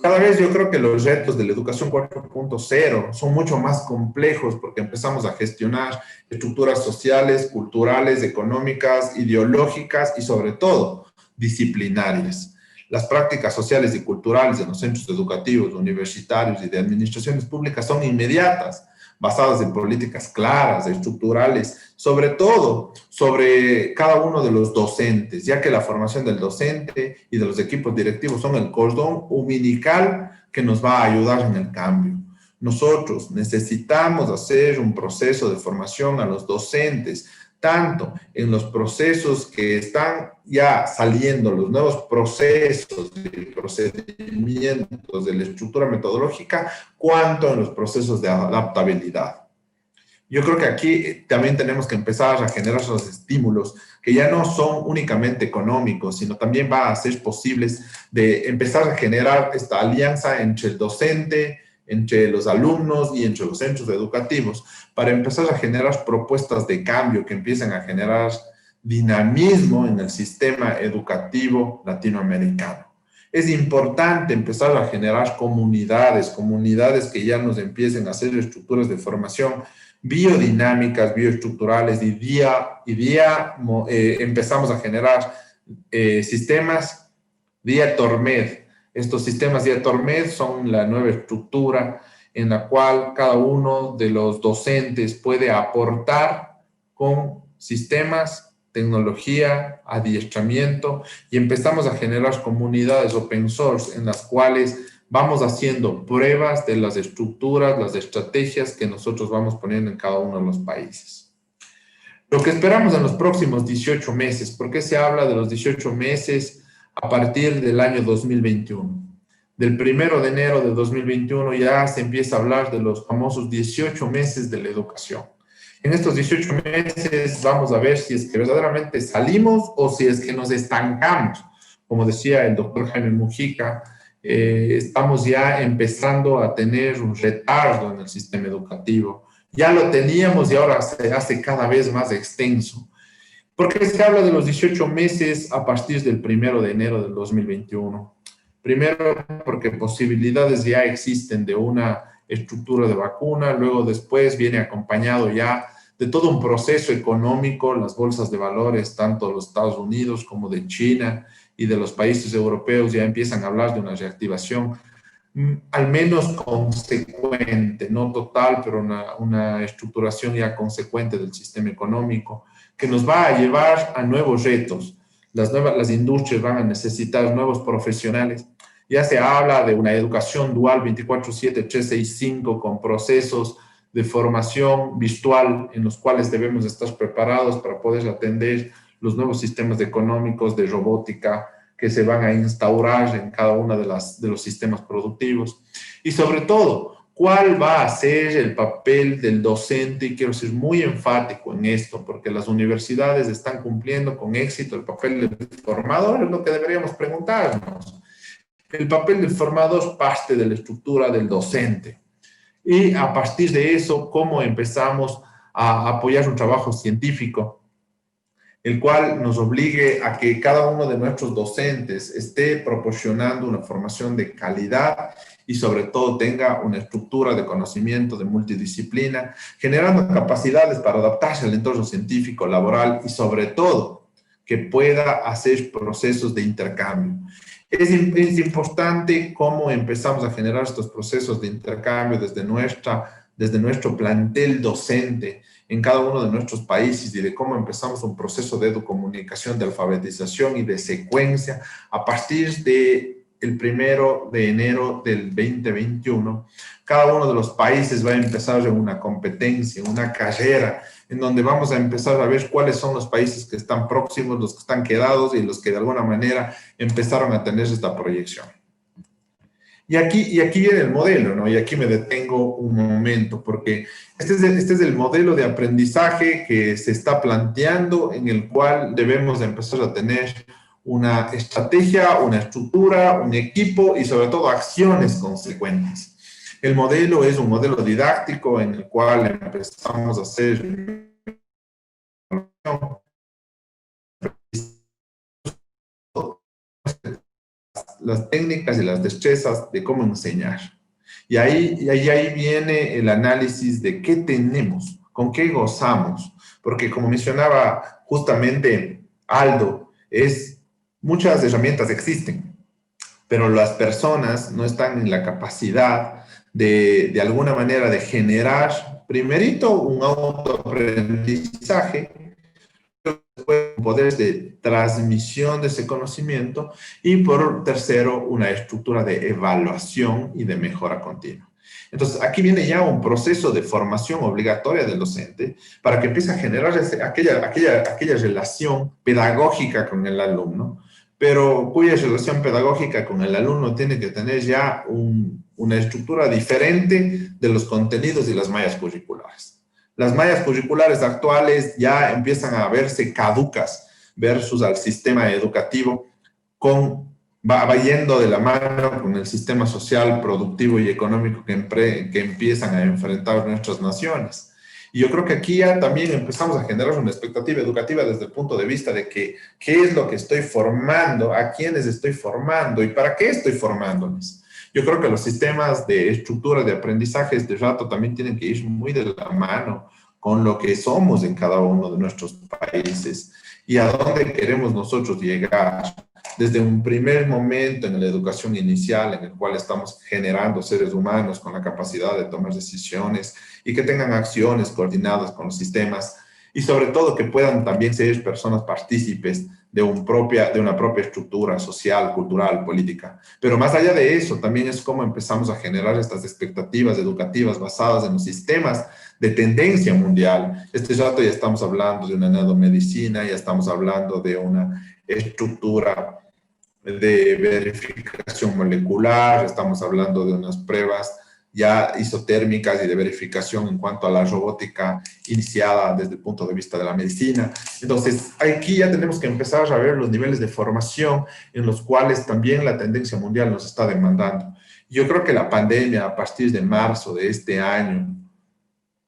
Cada vez yo creo que los retos de la educación 4.0 son mucho más complejos porque empezamos a gestionar estructuras sociales, culturales, económicas, ideológicas y sobre todo disciplinarias. Las prácticas sociales y culturales de los centros educativos, universitarios y de administraciones públicas son inmediatas, basadas en políticas claras, estructurales, sobre todo sobre cada uno de los docentes, ya que la formación del docente y de los equipos directivos son el cordón umbilical que nos va a ayudar en el cambio. Nosotros necesitamos hacer un proceso de formación a los docentes, tanto en los procesos que están ya saliendo, los nuevos procesos y procedimientos de la estructura metodológica, cuanto en los procesos de adaptabilidad. Yo creo que aquí también tenemos que empezar a generar esos estímulos que ya no son únicamente económicos, sino también va a ser posibles de empezar a generar esta alianza entre el docente, entre los alumnos y entre los centros educativos, para empezar a generar propuestas de cambio que empiecen a generar dinamismo en el sistema educativo latinoamericano. Es importante empezar a generar comunidades que ya nos empiecen a hacer estructuras de formación biodinámicas, bioestructurales, y empezamos a generar sistemas vía TORMED. Estos sistemas vía TORMED son la nueva estructura en la cual cada uno de los docentes puede aportar con sistemas, tecnología, adiestramiento, y empezamos a generar comunidades open source en las cuales vamos haciendo pruebas de las estructuras, las estrategias que nosotros vamos poniendo en cada uno de los países. Lo que esperamos en los próximos 18 meses, ¿por qué se habla de los 18 meses a partir del año 2021? Del 1 de enero de 2021 ya se empieza a hablar de los famosos 18 meses de la educación. En estos 18 meses vamos a ver si es que verdaderamente salimos o si es que nos estancamos. Como decía el doctor Jaime Mujica, estamos ya empezando a tener un retardo en el sistema educativo. Ya lo teníamos y ahora se hace cada vez más extenso. ¿Por qué se habla de los 18 meses a partir del 1 de enero del 2021? Primero, porque posibilidades ya existen de una estructura de vacuna, luego después viene acompañado ya de todo un proceso económico, las bolsas de valores, tanto de los Estados Unidos como de China y de los países europeos ya empiezan a hablar de una reactivación al menos consecuente, no total, pero una estructuración ya consecuente del sistema económico que nos va a llevar a nuevos retos. Las industrias van a necesitar nuevos profesionales. Ya se habla de una educación dual 24/7, 365 con procesos de formación virtual en los cuales debemos estar preparados para poder atender los nuevos sistemas económicos de robótica que se van a instaurar en cada uno de los sistemas productivos. Y sobre todo, ¿cuál va a ser el papel del docente? Y quiero ser muy enfático en esto, porque las universidades están cumpliendo con éxito el papel del formador, es lo que deberíamos preguntarnos. El papel del formador parte de la estructura del docente. Y a partir de eso, ¿cómo empezamos a apoyar un trabajo científico, el cual nos obligue a que cada uno de nuestros docentes esté proporcionando una formación de calidad y sobre todo tenga una estructura de conocimiento de multidisciplina, generando capacidades para adaptarse al entorno científico, laboral y sobre todo que pueda hacer procesos de intercambio. Es importante cómo empezamos a generar estos procesos de intercambio desde nuestro plantel docente en cada uno de nuestros países y de cómo empezamos un proceso de educomunicación, de alfabetización y de secuencia a partir de el 1 de enero del 2021, cada uno de los países va a empezar en una competencia, una carrera, en donde vamos a empezar a ver cuáles son los países que están próximos, los que están quedados y los que de alguna manera empezaron a tener esta proyección. Y aquí viene el modelo, ¿no? Y aquí me detengo un momento, porque este es el modelo de aprendizaje que se está planteando, en el cual debemos empezar a tener una estrategia, una estructura, un equipo y sobre todo acciones consecuentes. El modelo es un modelo didáctico en el cual empezamos a hacer las técnicas y las destrezas de cómo enseñar. Y ahí viene el análisis de qué tenemos, con qué gozamos, porque como mencionaba justamente Aldo, muchas herramientas existen, pero las personas no están en la capacidad de alguna manera de generar, primerito, un autoaprendizaje, poderes de transmisión de ese conocimiento y por tercero, una estructura de evaluación y de mejora continua. Entonces, aquí viene ya un proceso de formación obligatoria del docente para que empiece a generar aquella relación pedagógica con el alumno, pero cuya relación pedagógica con el alumno tiene que tener ya una estructura diferente de los contenidos y las mallas curriculares. Las mallas curriculares actuales ya empiezan a verse caducas versus al sistema educativo, va yendo de la mano con el sistema social, productivo y económico que empiezan a enfrentar nuestras naciones. Y yo creo que aquí ya también empezamos a generar una expectativa educativa desde el punto de vista de qué es lo que estoy formando, a quiénes estoy formando y para qué estoy formándoles. Yo creo que los sistemas de estructura de aprendizaje de rato también tienen que ir muy de la mano con lo que somos en cada uno de nuestros países y a dónde queremos nosotros llegar. Desde un primer momento en la educación inicial, en el cual estamos generando seres humanos con la capacidad de tomar decisiones y que tengan acciones coordinadas con los sistemas y sobre todo que puedan también ser personas partícipes de una propia estructura social, cultural, política. Pero más allá de eso, también es cómo empezamos a generar estas expectativas educativas basadas en los sistemas de tendencia mundial. Este rato ya estamos hablando de una nanomedicina, ya estamos hablando de una estructura de verificación molecular, estamos hablando de unas pruebas ya isotérmicas y de verificación en cuanto a la robótica iniciada desde el punto de vista de la medicina. Entonces, aquí ya tenemos que empezar a ver los niveles de formación en los cuales también la tendencia mundial nos está demandando. Yo creo que la pandemia, a partir de marzo de este año,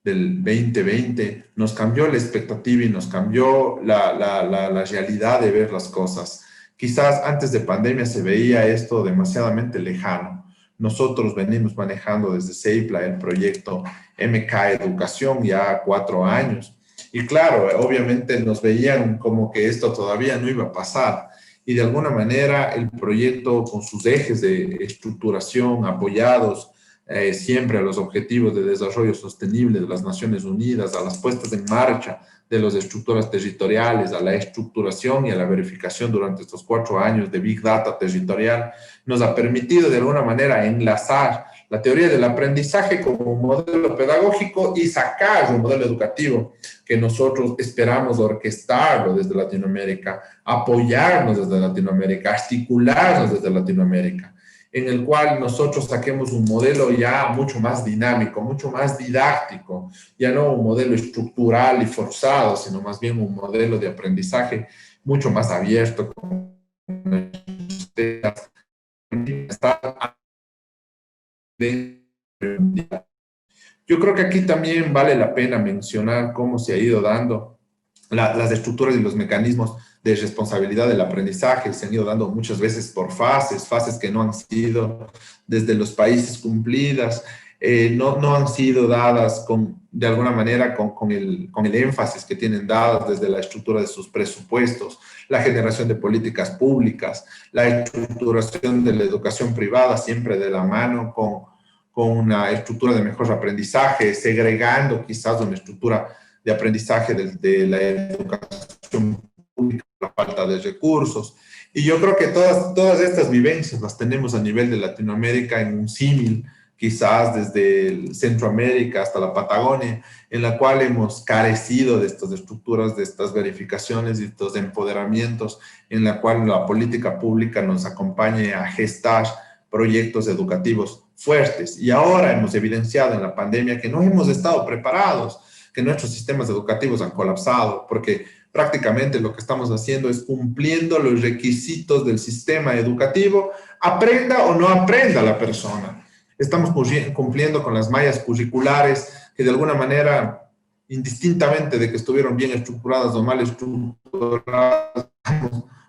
del 2020, nos cambió la expectativa y nos cambió la realidad de ver las cosas. Quizás antes de pandemia se veía esto demasiadamente lejano. Nosotros venimos manejando desde CEIPLA el proyecto MK Educación ya 4 años. Y claro, obviamente nos veían como que esto todavía no iba a pasar. Y de alguna manera el proyecto con sus ejes de estructuración apoyados siempre a los objetivos de desarrollo sostenible de las Naciones Unidas, a las puestas en marcha de las estructuras territoriales, a la estructuración y a la verificación durante estos 4 años de Big Data territorial, nos ha permitido de alguna manera enlazar la teoría del aprendizaje como un modelo pedagógico y sacar un modelo educativo que nosotros esperamos orquestarlo desde Latinoamérica, apoyarnos desde Latinoamérica, articularnos desde Latinoamérica, en el cual nosotros saquemos un modelo ya mucho más dinámico, mucho más didáctico, ya no un modelo estructural y forzado, sino más bien un modelo de aprendizaje mucho más abierto. Yo creo que aquí también vale la pena mencionar cómo se ha ido dando las estructuras y los mecanismos de responsabilidad del aprendizaje. Se han ido dando muchas veces por fases que no han sido desde los países cumplidas, no han sido dadas de alguna manera con el énfasis que tienen dadas desde la estructura de sus presupuestos, la generación de políticas públicas, la estructuración de la educación privada, siempre de la mano con una estructura de mejor aprendizaje, segregando quizás una estructura de aprendizaje de la educación pública, la falta de recursos. Y yo creo que todas estas vivencias las tenemos a nivel de Latinoamérica en un símil, quizás desde Centroamérica hasta la Patagonia, en la cual hemos carecido de estas estructuras, de estas verificaciones y estos empoderamientos, en la cual la política pública nos acompañe a gestar proyectos educativos fuertes. Y ahora hemos evidenciado en la pandemia que no hemos estado preparados, que nuestros sistemas educativos han colapsado, porque prácticamente lo que estamos haciendo es cumpliendo los requisitos del sistema educativo, aprenda o no aprenda la persona. Estamos cumpliendo con las mallas curriculares que de alguna manera, indistintamente de que estuvieron bien estructuradas o mal estructuradas,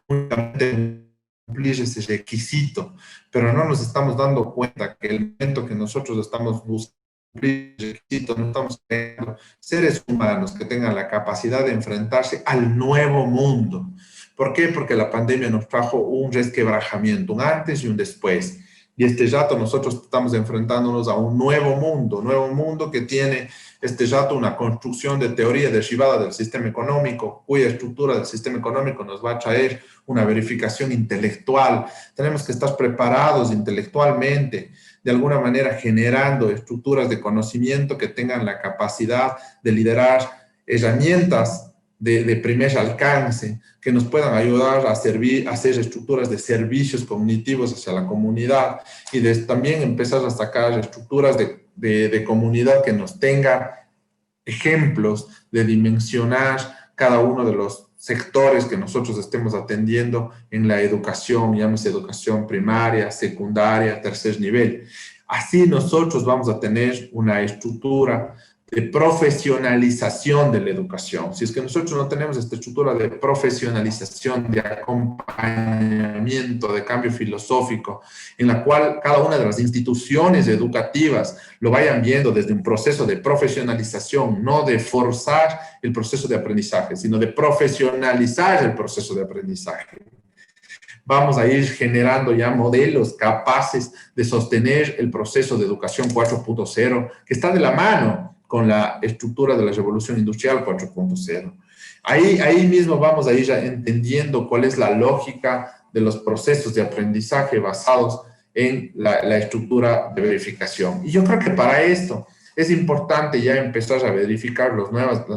únicamente cumplir ese requisito, pero no nos estamos dando cuenta que el momento que nosotros estamos buscando cumplir requisitos, no estamos creando seres humanos que tengan la capacidad de enfrentarse al nuevo mundo. ¿Por qué? Porque la pandemia nos trajo un resquebrajamiento, un antes y un después. Y este rato nosotros estamos enfrentándonos a un nuevo mundo que tiene este rato una construcción de teoría derivada del sistema económico, cuya estructura del sistema económico nos va a traer una verificación intelectual. Tenemos que estar preparados intelectualmente, de alguna manera generando estructuras de conocimiento que tengan la capacidad de liderar herramientas de primer alcance, que nos puedan ayudar a hacer estructuras de servicios cognitivos hacia la comunidad y también empezar a sacar estructuras de comunidad que nos tenga ejemplos de dimensionar cada uno de los sectores que nosotros estemos atendiendo en la educación, llámese educación primaria, secundaria, tercer nivel. Así nosotros vamos a tener una estructura de profesionalización de la educación. Si es que nosotros no tenemos esta estructura de profesionalización, de acompañamiento, de cambio filosófico, en la cual cada una de las instituciones educativas lo vayan viendo desde un proceso de profesionalización, no de forzar el proceso de aprendizaje, sino de profesionalizar el proceso de aprendizaje. Vamos a ir generando ya modelos capaces de sostener el proceso de educación 4.0, que está de la mano con la estructura de la revolución industrial 4.0. Ahí mismo vamos a ir entendiendo cuál es la lógica de los procesos de aprendizaje basados en la estructura de verificación. Y yo creo que para esto es importante ya empezar a verificar las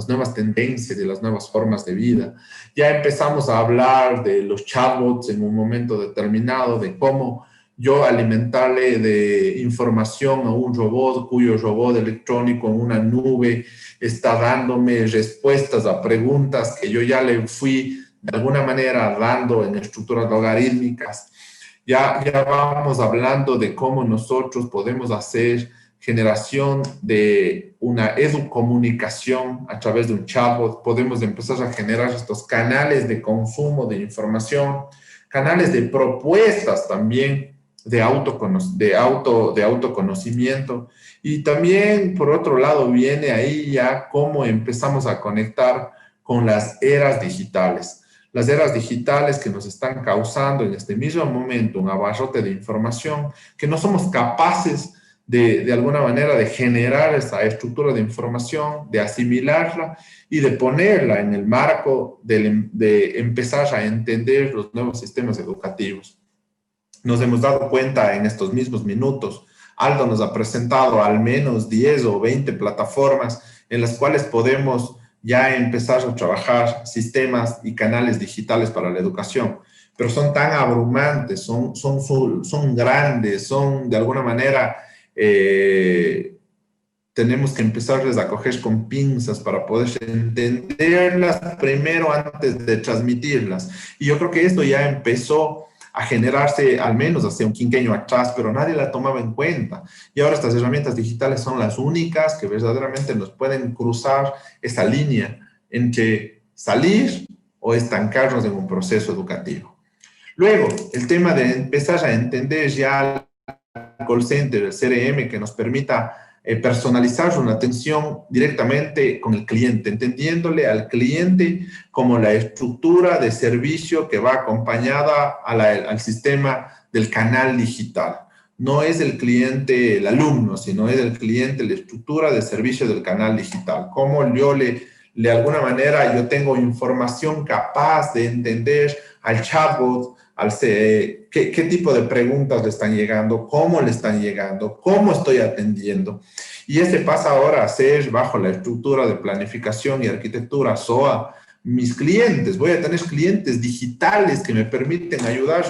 nuevas tendencias y las nuevas formas de vida. Ya empezamos a hablar de los chatbots en un momento determinado, de cómo yo alimentarle de información a un robot, cuyo robot electrónico en una nube está dándome respuestas a preguntas que yo ya le fui de alguna manera dando en estructuras logarítmicas. Ya vamos hablando de cómo nosotros podemos hacer generación de una educomunicación a través de un chatbot. Podemos empezar a generar estos canales de consumo de información, canales de propuestas también, de autoconocimiento. Y también, por otro lado, viene ahí ya cómo empezamos a conectar con las eras digitales. Las eras digitales que nos están causando en este mismo momento un abarrote de información que no somos capaces de alguna manera de generar esa estructura de información, de asimilarla y de ponerla en el marco de empezar a entender los nuevos sistemas educativos. Nos hemos dado cuenta en estos mismos minutos, Aldo nos ha presentado al menos 10 o 20 plataformas en las cuales podemos ya empezar a trabajar sistemas y canales digitales para la educación, pero son tan abrumantes, son grandes, son de alguna manera, tenemos que empezarles a coger con pinzas para poder entenderlas primero antes de transmitirlas. Y yo creo que esto ya empezó a generarse al menos hace un quinquenio atrás, pero nadie la tomaba en cuenta. Y ahora estas herramientas digitales son las únicas que verdaderamente nos pueden cruzar esa línea entre salir o estancarnos en un proceso educativo. Luego, el tema de empezar a entender ya el call center, el CRM, que nos permita personalizar una atención directamente con el cliente, entendiéndole al cliente como la estructura de servicio que va acompañada al sistema del canal digital. No es el cliente el alumno, sino es el cliente la estructura de servicio del canal digital. Cómo yo de alguna manera yo tengo información capaz de entender al chatbot, al CE, qué tipo de preguntas le están llegando, cómo le están llegando, cómo estoy atendiendo. Y este pasa ahora a ser bajo la estructura de planificación y arquitectura SOA. Mis clientes, voy a tener clientes digitales que me permiten ayudar,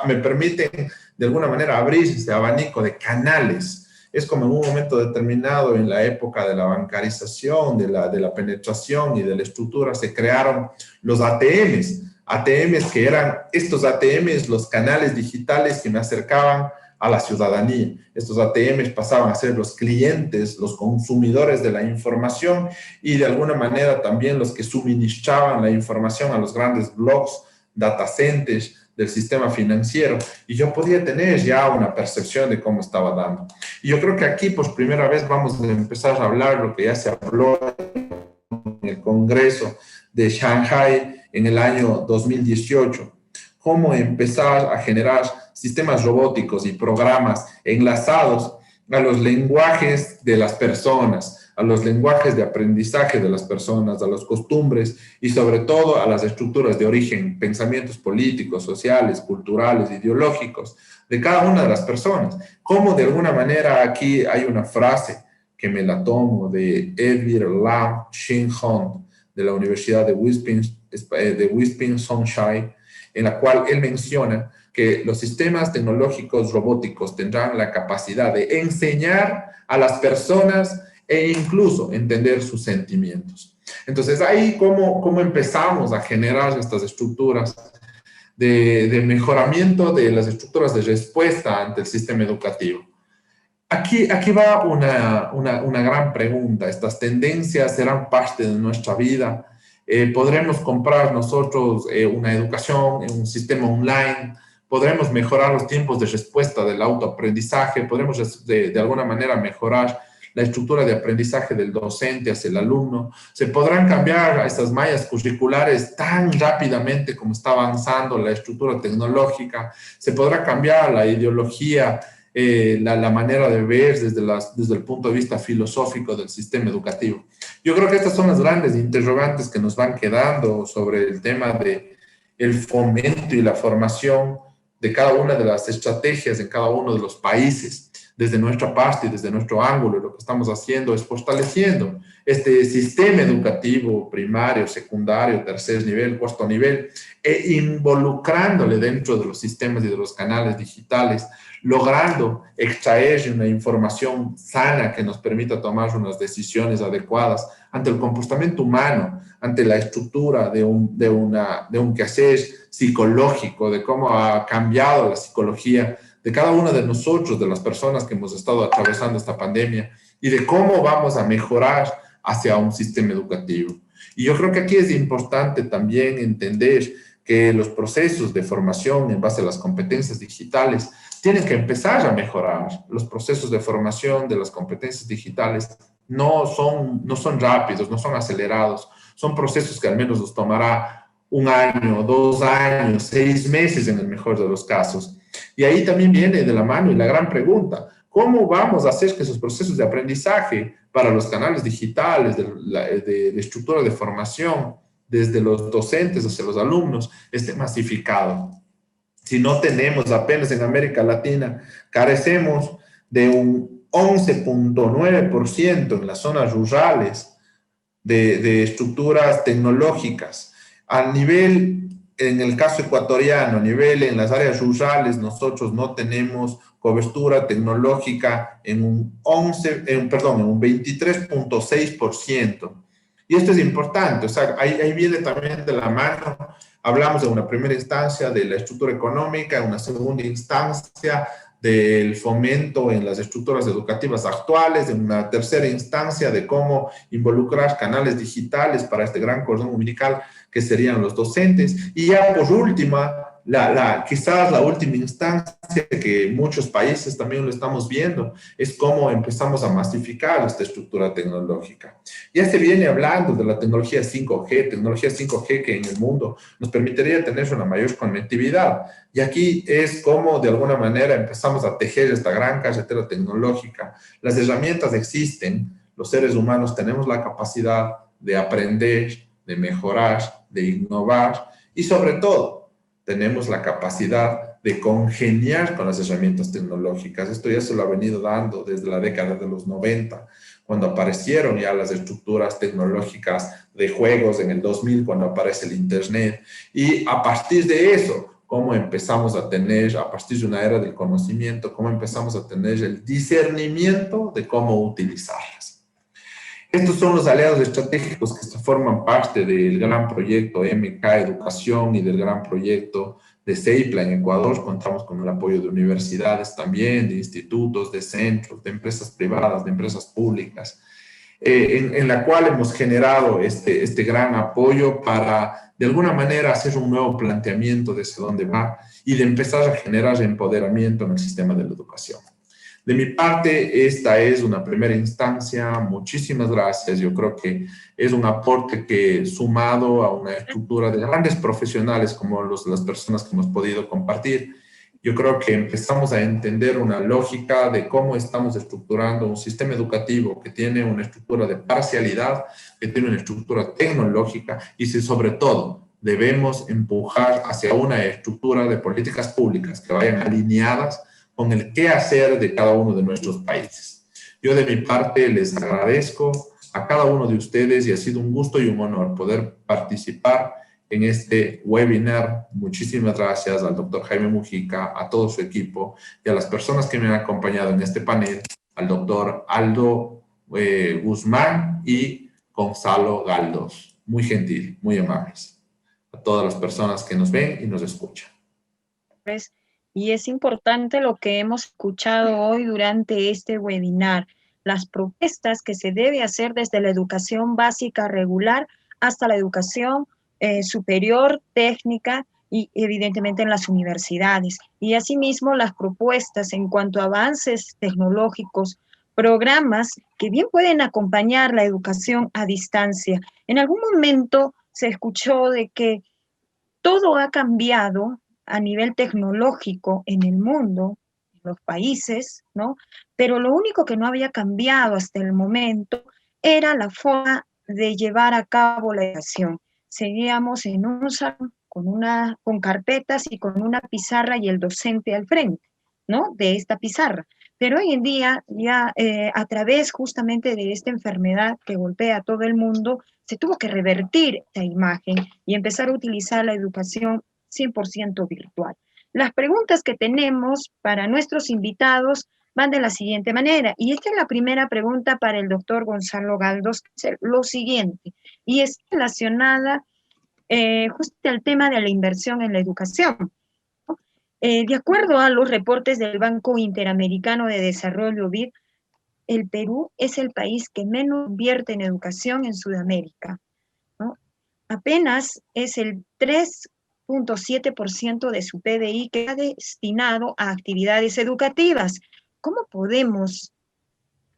me permiten de alguna manera abrir este abanico de canales. Es como en un momento determinado en la época de la bancarización, de la penetración y de la estructura, se crearon los ATMs. ATMs que eran estos ATMs, los canales digitales que me acercaban a la ciudadanía. Estos ATMs pasaban a ser los clientes, los consumidores de la información y de alguna manera también los que suministraban la información a los grandes blogs, data centers del sistema financiero. Y yo podía tener ya una percepción de cómo estaba dando. Y yo creo que aquí por primera vez vamos a empezar a hablar lo que ya se habló en el Congreso de Shanghai en el año 2018, cómo empezar a generar sistemas robóticos y programas enlazados a los lenguajes de las personas, a los lenguajes de aprendizaje de las personas, a las costumbres y sobre todo a las estructuras de origen, pensamientos políticos, sociales, culturales, ideológicos de cada una de las personas. Cómo de alguna manera aquí hay una frase que me la tomo de Edwin Lam Shin Hong de la Universidad de Wisconsin, en la cual él menciona que los sistemas tecnológicos robóticos tendrán la capacidad de enseñar a las personas e incluso entender sus sentimientos. Entonces, ahí cómo empezamos a generar estas estructuras de mejoramiento de las estructuras de respuesta ante el sistema educativo. Aquí va una gran pregunta. ¿Estas tendencias serán parte de nuestra vida? ¿Podremos comprar nosotros una educación en un sistema online? ¿Podremos mejorar los tiempos de respuesta del autoaprendizaje? ¿Podremos de alguna manera mejorar la estructura de aprendizaje del docente hacia el alumno? ¿Se podrán cambiar estas mallas curriculares tan rápidamente como está avanzando la estructura tecnológica? ¿Se podrá cambiar la ideología, la manera de ver desde el punto de vista filosófico del sistema educativo? Yo creo que estas son las grandes interrogantes que nos van quedando sobre el tema de el fomento y la formación de cada una de las estrategias en cada uno de los países. Desde nuestra parte y desde nuestro ángulo, lo que estamos haciendo es fortaleciendo este sistema educativo primario, secundario, tercer nivel, cuarto nivel, e involucrándole dentro de los sistemas y de los canales digitales, logrando extraer una información sana que nos permita tomar unas decisiones adecuadas ante el comportamiento humano, ante la estructura de un quehacer psicológico, de cómo ha cambiado la psicología de cada una de nosotros, de las personas que hemos estado atravesando esta pandemia, y de cómo vamos a mejorar hacia un sistema educativo. Y yo creo que aquí es importante también entender que los procesos de formación en base a las competencias digitales tienen que empezar a mejorar. Los procesos de formación de las competencias digitales no son rápidos, no son acelerados, son procesos que al menos nos tomará 1 año, 2 años, 6 meses en el mejor de los casos. Y ahí también viene de la mano y la gran pregunta: ¿cómo vamos a hacer que esos procesos de aprendizaje para los canales digitales, de estructura de formación, desde los docentes hacia los alumnos, esté masificado? Si no tenemos, apenas en América Latina, carecemos de un 11.9% en las zonas rurales de estructuras tecnológicas. A nivel, en el caso ecuatoriano, a nivel en las áreas rurales, nosotros no tenemos cobertura tecnológica en un 23.6%. Y esto es importante, o sea, ahí viene también de la mano. Hablamos de una primera instancia de la estructura económica, una segunda instancia del fomento en las estructuras educativas actuales, en una tercera instancia de cómo involucrar canales digitales para este gran cordón umbilical que serían los docentes. Y ya por última, quizás la última instancia que muchos países también lo estamos viendo, es cómo empezamos a masificar esta estructura tecnológica. Ya se viene hablando de la tecnología 5G que en el mundo nos permitiría tener una mayor conectividad. Y aquí es como de alguna manera empezamos a tejer esta gran carretera tecnológica. Las herramientas existen, los seres humanos tenemos la capacidad de aprender, de mejorar, de innovar y sobre todo tenemos la capacidad de congeniar con las herramientas tecnológicas. Esto ya se lo ha venido dando desde la década de los 90, cuando aparecieron ya las estructuras tecnológicas de juegos en el 2000, cuando aparece el Internet. Y a partir de eso, cómo empezamos a tener, a partir de una era del conocimiento, cómo empezamos a tener el discernimiento de cómo utilizarlas. Estos son los aliados estratégicos que forman parte del gran proyecto MK Educación y del gran proyecto de CEIPLA en Ecuador. Contamos con el apoyo de universidades también, de institutos, de centros, de empresas privadas, de empresas públicas, en la cual hemos generado este gran apoyo para, de alguna manera, hacer un nuevo planteamiento de hacia dónde va y de empezar a generar empoderamiento en el sistema de la educación. De mi parte, esta es una primera instancia. Muchísimas gracias. Yo creo que es un aporte que, sumado a una estructura de grandes profesionales como las personas que hemos podido compartir, yo creo que empezamos a entender una lógica de cómo estamos estructurando un sistema educativo que tiene una estructura de parcialidad, que tiene una estructura tecnológica y si sobre todo debemos empujar hacia una estructura de políticas públicas que vayan alineadas con el qué hacer de cada uno de nuestros países. Yo de mi parte les agradezco a cada uno de ustedes y ha sido un gusto y un honor poder participar en este webinar. Muchísimas gracias al doctor Jaime Mujica, a todo su equipo y a las personas que me han acompañado en este panel, al doctor Aldo Guzmán y Gonzalo Galdos. Muy gentil, muy amables. A todas las personas que nos ven y nos escuchan. Y es importante lo que hemos escuchado hoy durante este webinar, las propuestas que se debe hacer desde la educación básica regular hasta la educación superior, técnica y evidentemente en las universidades. Y asimismo las propuestas en cuanto a avances tecnológicos, programas que bien pueden acompañar la educación a distancia. En algún momento se escuchó de que todo ha cambiado a nivel tecnológico en el mundo, en los países, ¿no? Pero lo único que no había cambiado hasta el momento era la forma de llevar a cabo la educación. Seguíamos en un salón con carpetas y con una pizarra y el docente al frente, ¿no? De esta pizarra. Pero hoy en día, ya a través justamente de esta enfermedad que golpea a todo el mundo, se tuvo que revertir esta imagen y empezar a utilizar la educación 100% virtual. Las preguntas que tenemos para nuestros invitados van de la siguiente manera, y esta es la primera pregunta para el doctor Gonzalo Galdos, que es lo siguiente, y es relacionada justo al tema de la inversión en la educación. De acuerdo a los reportes del Banco Interamericano de Desarrollo BID, el Perú es el país que menos invierte en educación en Sudamérica, ¿no? Apenas es el 3.7% de su PBI que ha destinado a actividades educativas. ¿Cómo podemos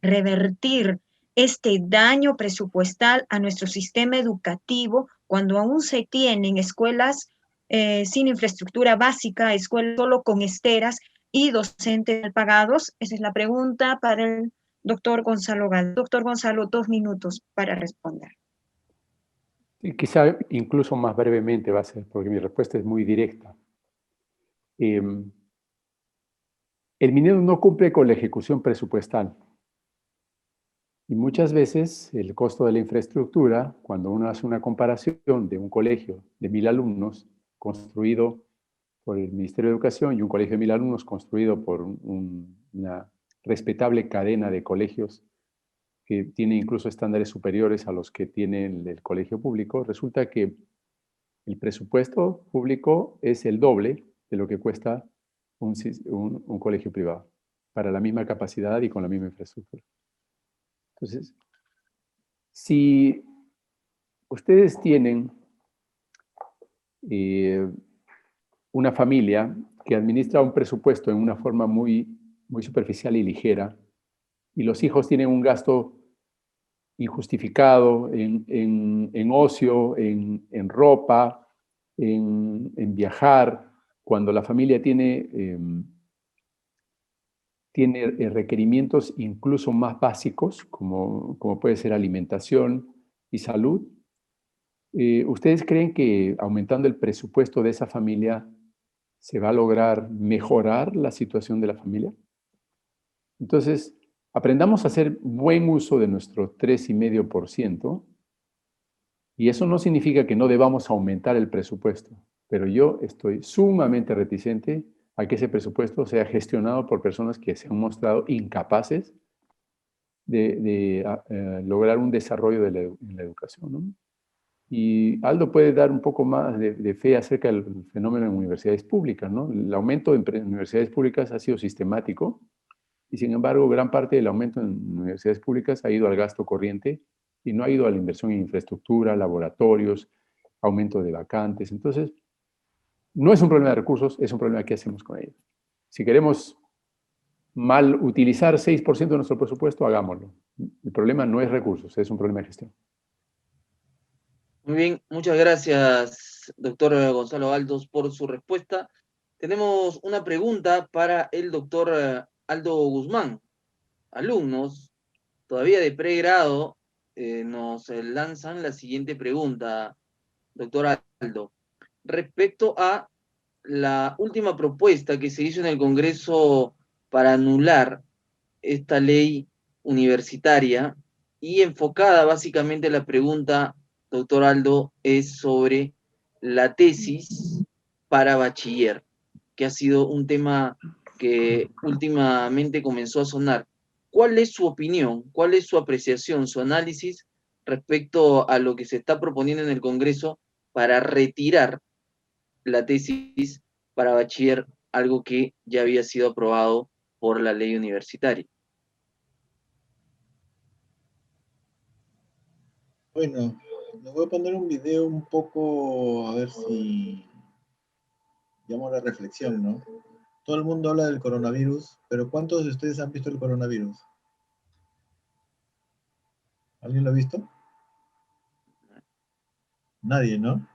revertir este daño presupuestal a nuestro sistema educativo cuando aún se tienen escuelas sin infraestructura básica, escuelas solo con esteras y docentes mal pagados? Esa es la pregunta para el doctor Gonzalo Galdos. Doctor Gonzalo, 2 minutos para responder. Y quizá incluso más brevemente va a ser, porque mi respuesta es muy directa. El Minedu no cumple con la ejecución presupuestal. Y muchas veces el costo de la infraestructura, cuando uno hace una comparación de un colegio de 1000 alumnos construido por el Ministerio de Educación y un colegio de 1000 alumnos construido por una respetable cadena de colegios que tiene incluso estándares superiores a los que tiene el colegio público, resulta que el presupuesto público es el doble de lo que cuesta un colegio privado para la misma capacidad y con la misma infraestructura. Entonces, si ustedes tienen una familia que administra un presupuesto en una forma muy superficial y ligera, y los hijos tienen un gasto injustificado en ocio, en ropa, en viajar, cuando la familia tiene requerimientos incluso más básicos, como puede ser alimentación y salud, ¿Ustedes creen que aumentando el presupuesto de esa familia se va a lograr mejorar la situación de la familia? Entonces, aprendamos a hacer buen uso de nuestro 3,5%, y eso no significa que no debamos aumentar el presupuesto, pero yo estoy sumamente reticente a que ese presupuesto sea gestionado por personas que se han mostrado incapaces de lograr un desarrollo en la educación, ¿no? Y Aldo puede dar un poco más de fe acerca del fenómeno en universidades públicas, ¿no? El aumento en universidades públicas ha sido sistemático y, sin embargo, gran parte del aumento en universidades públicas ha ido al gasto corriente y no ha ido a la inversión en infraestructura, laboratorios, aumento de vacantes. Entonces, no es un problema de recursos, es un problema de qué hacemos con ellos. Si queremos mal utilizar 6% de nuestro presupuesto, hagámoslo. El problema no es recursos, es un problema de gestión. Muy bien, muchas gracias, doctor Gonzalo Aldos, por su respuesta. Tenemos una pregunta para el doctor Aldo Guzmán. Alumnos, todavía de pregrado, nos lanzan la siguiente pregunta, doctor Aldo. Respecto a la última propuesta que se hizo en el Congreso para anular esta ley universitaria y enfocada básicamente la pregunta, doctor Aldo, es sobre la tesis para bachiller, que ha sido un tema que últimamente comenzó a sonar. ¿Cuál es su opinión? ¿Cuál es su apreciación, su análisis respecto a lo que se está proponiendo en el Congreso para retirar la tesis para bachiller, algo que ya había sido aprobado por la ley universitaria? Bueno, les voy a poner un video un poco, a ver si llamo a la reflexión, ¿no? Todo el mundo habla del coronavirus, pero ¿cuántos de ustedes han visto el coronavirus? ¿Alguien lo ha visto? Nadie, ¿no?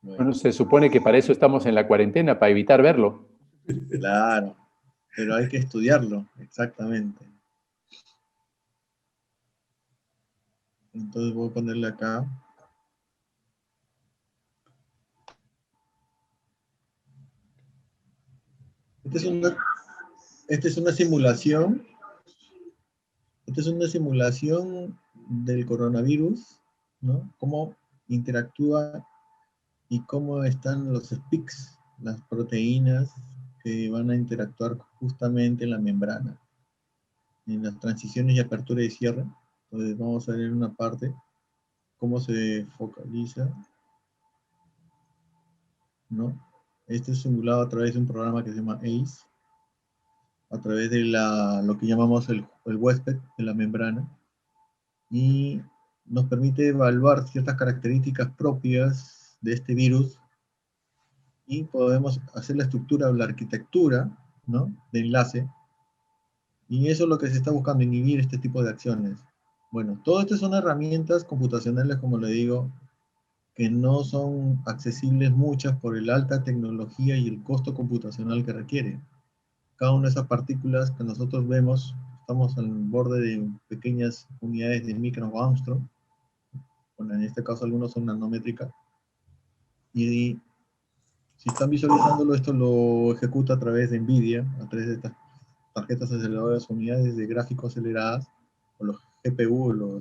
Bueno, Bueno, se supone que para eso estamos en la cuarentena, para evitar verlo. claro, pero hay que estudiarlo, exactamente. Entonces voy a ponerle acá. Esta es una, esta es una simulación. Esta es una simulación del coronavirus, ¿no? Cómo interactúa y cómo están los spikes, las proteínas que van a interactuar justamente en la membrana, en las transiciones y apertura y cierre. Entonces vamos a ver en una parte cómo se focaliza, ¿no? Este es simulado a través de un programa que se llama ACE, a través de lo que llamamos el huésped de la membrana, y nos permite evaluar ciertas características propias de este virus y podemos hacer la estructura o la arquitectura, ¿no?, de enlace, y eso es lo que se está buscando, inhibir este tipo de acciones. Bueno, todo esto son herramientas computacionales, como le digo, que no son accesibles muchas por el alta tecnología y el costo computacional que requiere. Cada una de esas partículas que nosotros vemos, estamos al borde de pequeñas unidades de micro o Armstrong, bueno, en este caso algunos son nanométricas, y si están visualizándolo, esto lo ejecuta a través de NVIDIA, a través de estas tarjetas aceleradoras, unidades de gráfico aceleradas, o los GPU,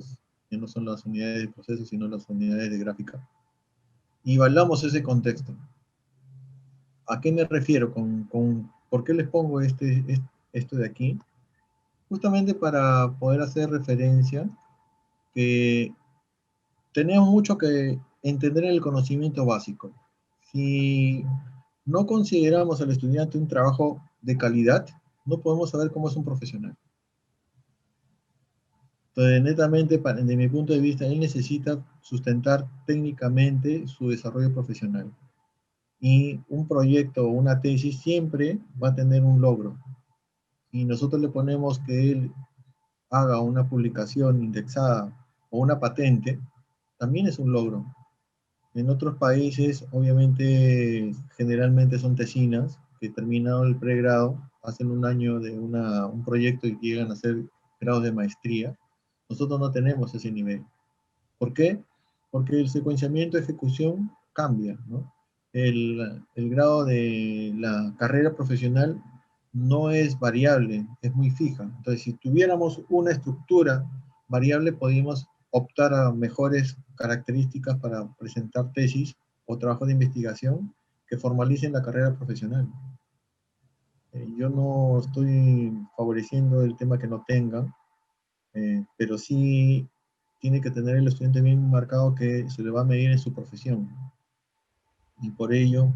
que no son las unidades de proceso, sino las unidades de gráfica. Y evaluamos ese contexto. ¿A qué me refiero? ¿Por qué les pongo esto de aquí? Justamente para poder hacer referencia que tenemos mucho que entender en el conocimiento básico. Si no consideramos al estudiante un trabajo de calidad, no podemos saber cómo es un profesional. Entonces, netamente, desde mi punto de vista, él necesita sustentar técnicamente su desarrollo profesional. Y un proyecto o una tesis siempre va a tener un logro. Y nosotros le ponemos que él haga una publicación indexada o una patente, también es un logro. En otros países, obviamente, generalmente son tesinas, que terminado el pregrado, hacen un año de un proyecto y llegan a hacer grados de maestría. Nosotros no tenemos ese nivel. ¿Por qué? porque el secuenciamiento de ejecución cambia, ¿no? El grado de la carrera profesional no es variable, es muy fija. Entonces, si tuviéramos una estructura variable, podríamos optar a mejores características para presentar tesis o trabajos de investigación que formalicen la carrera profesional. Yo no estoy favoreciendo el tema que no tengan, pero sí tiene que tener el estudiante bien marcado que se le va a medir en su profesión. Y por ello,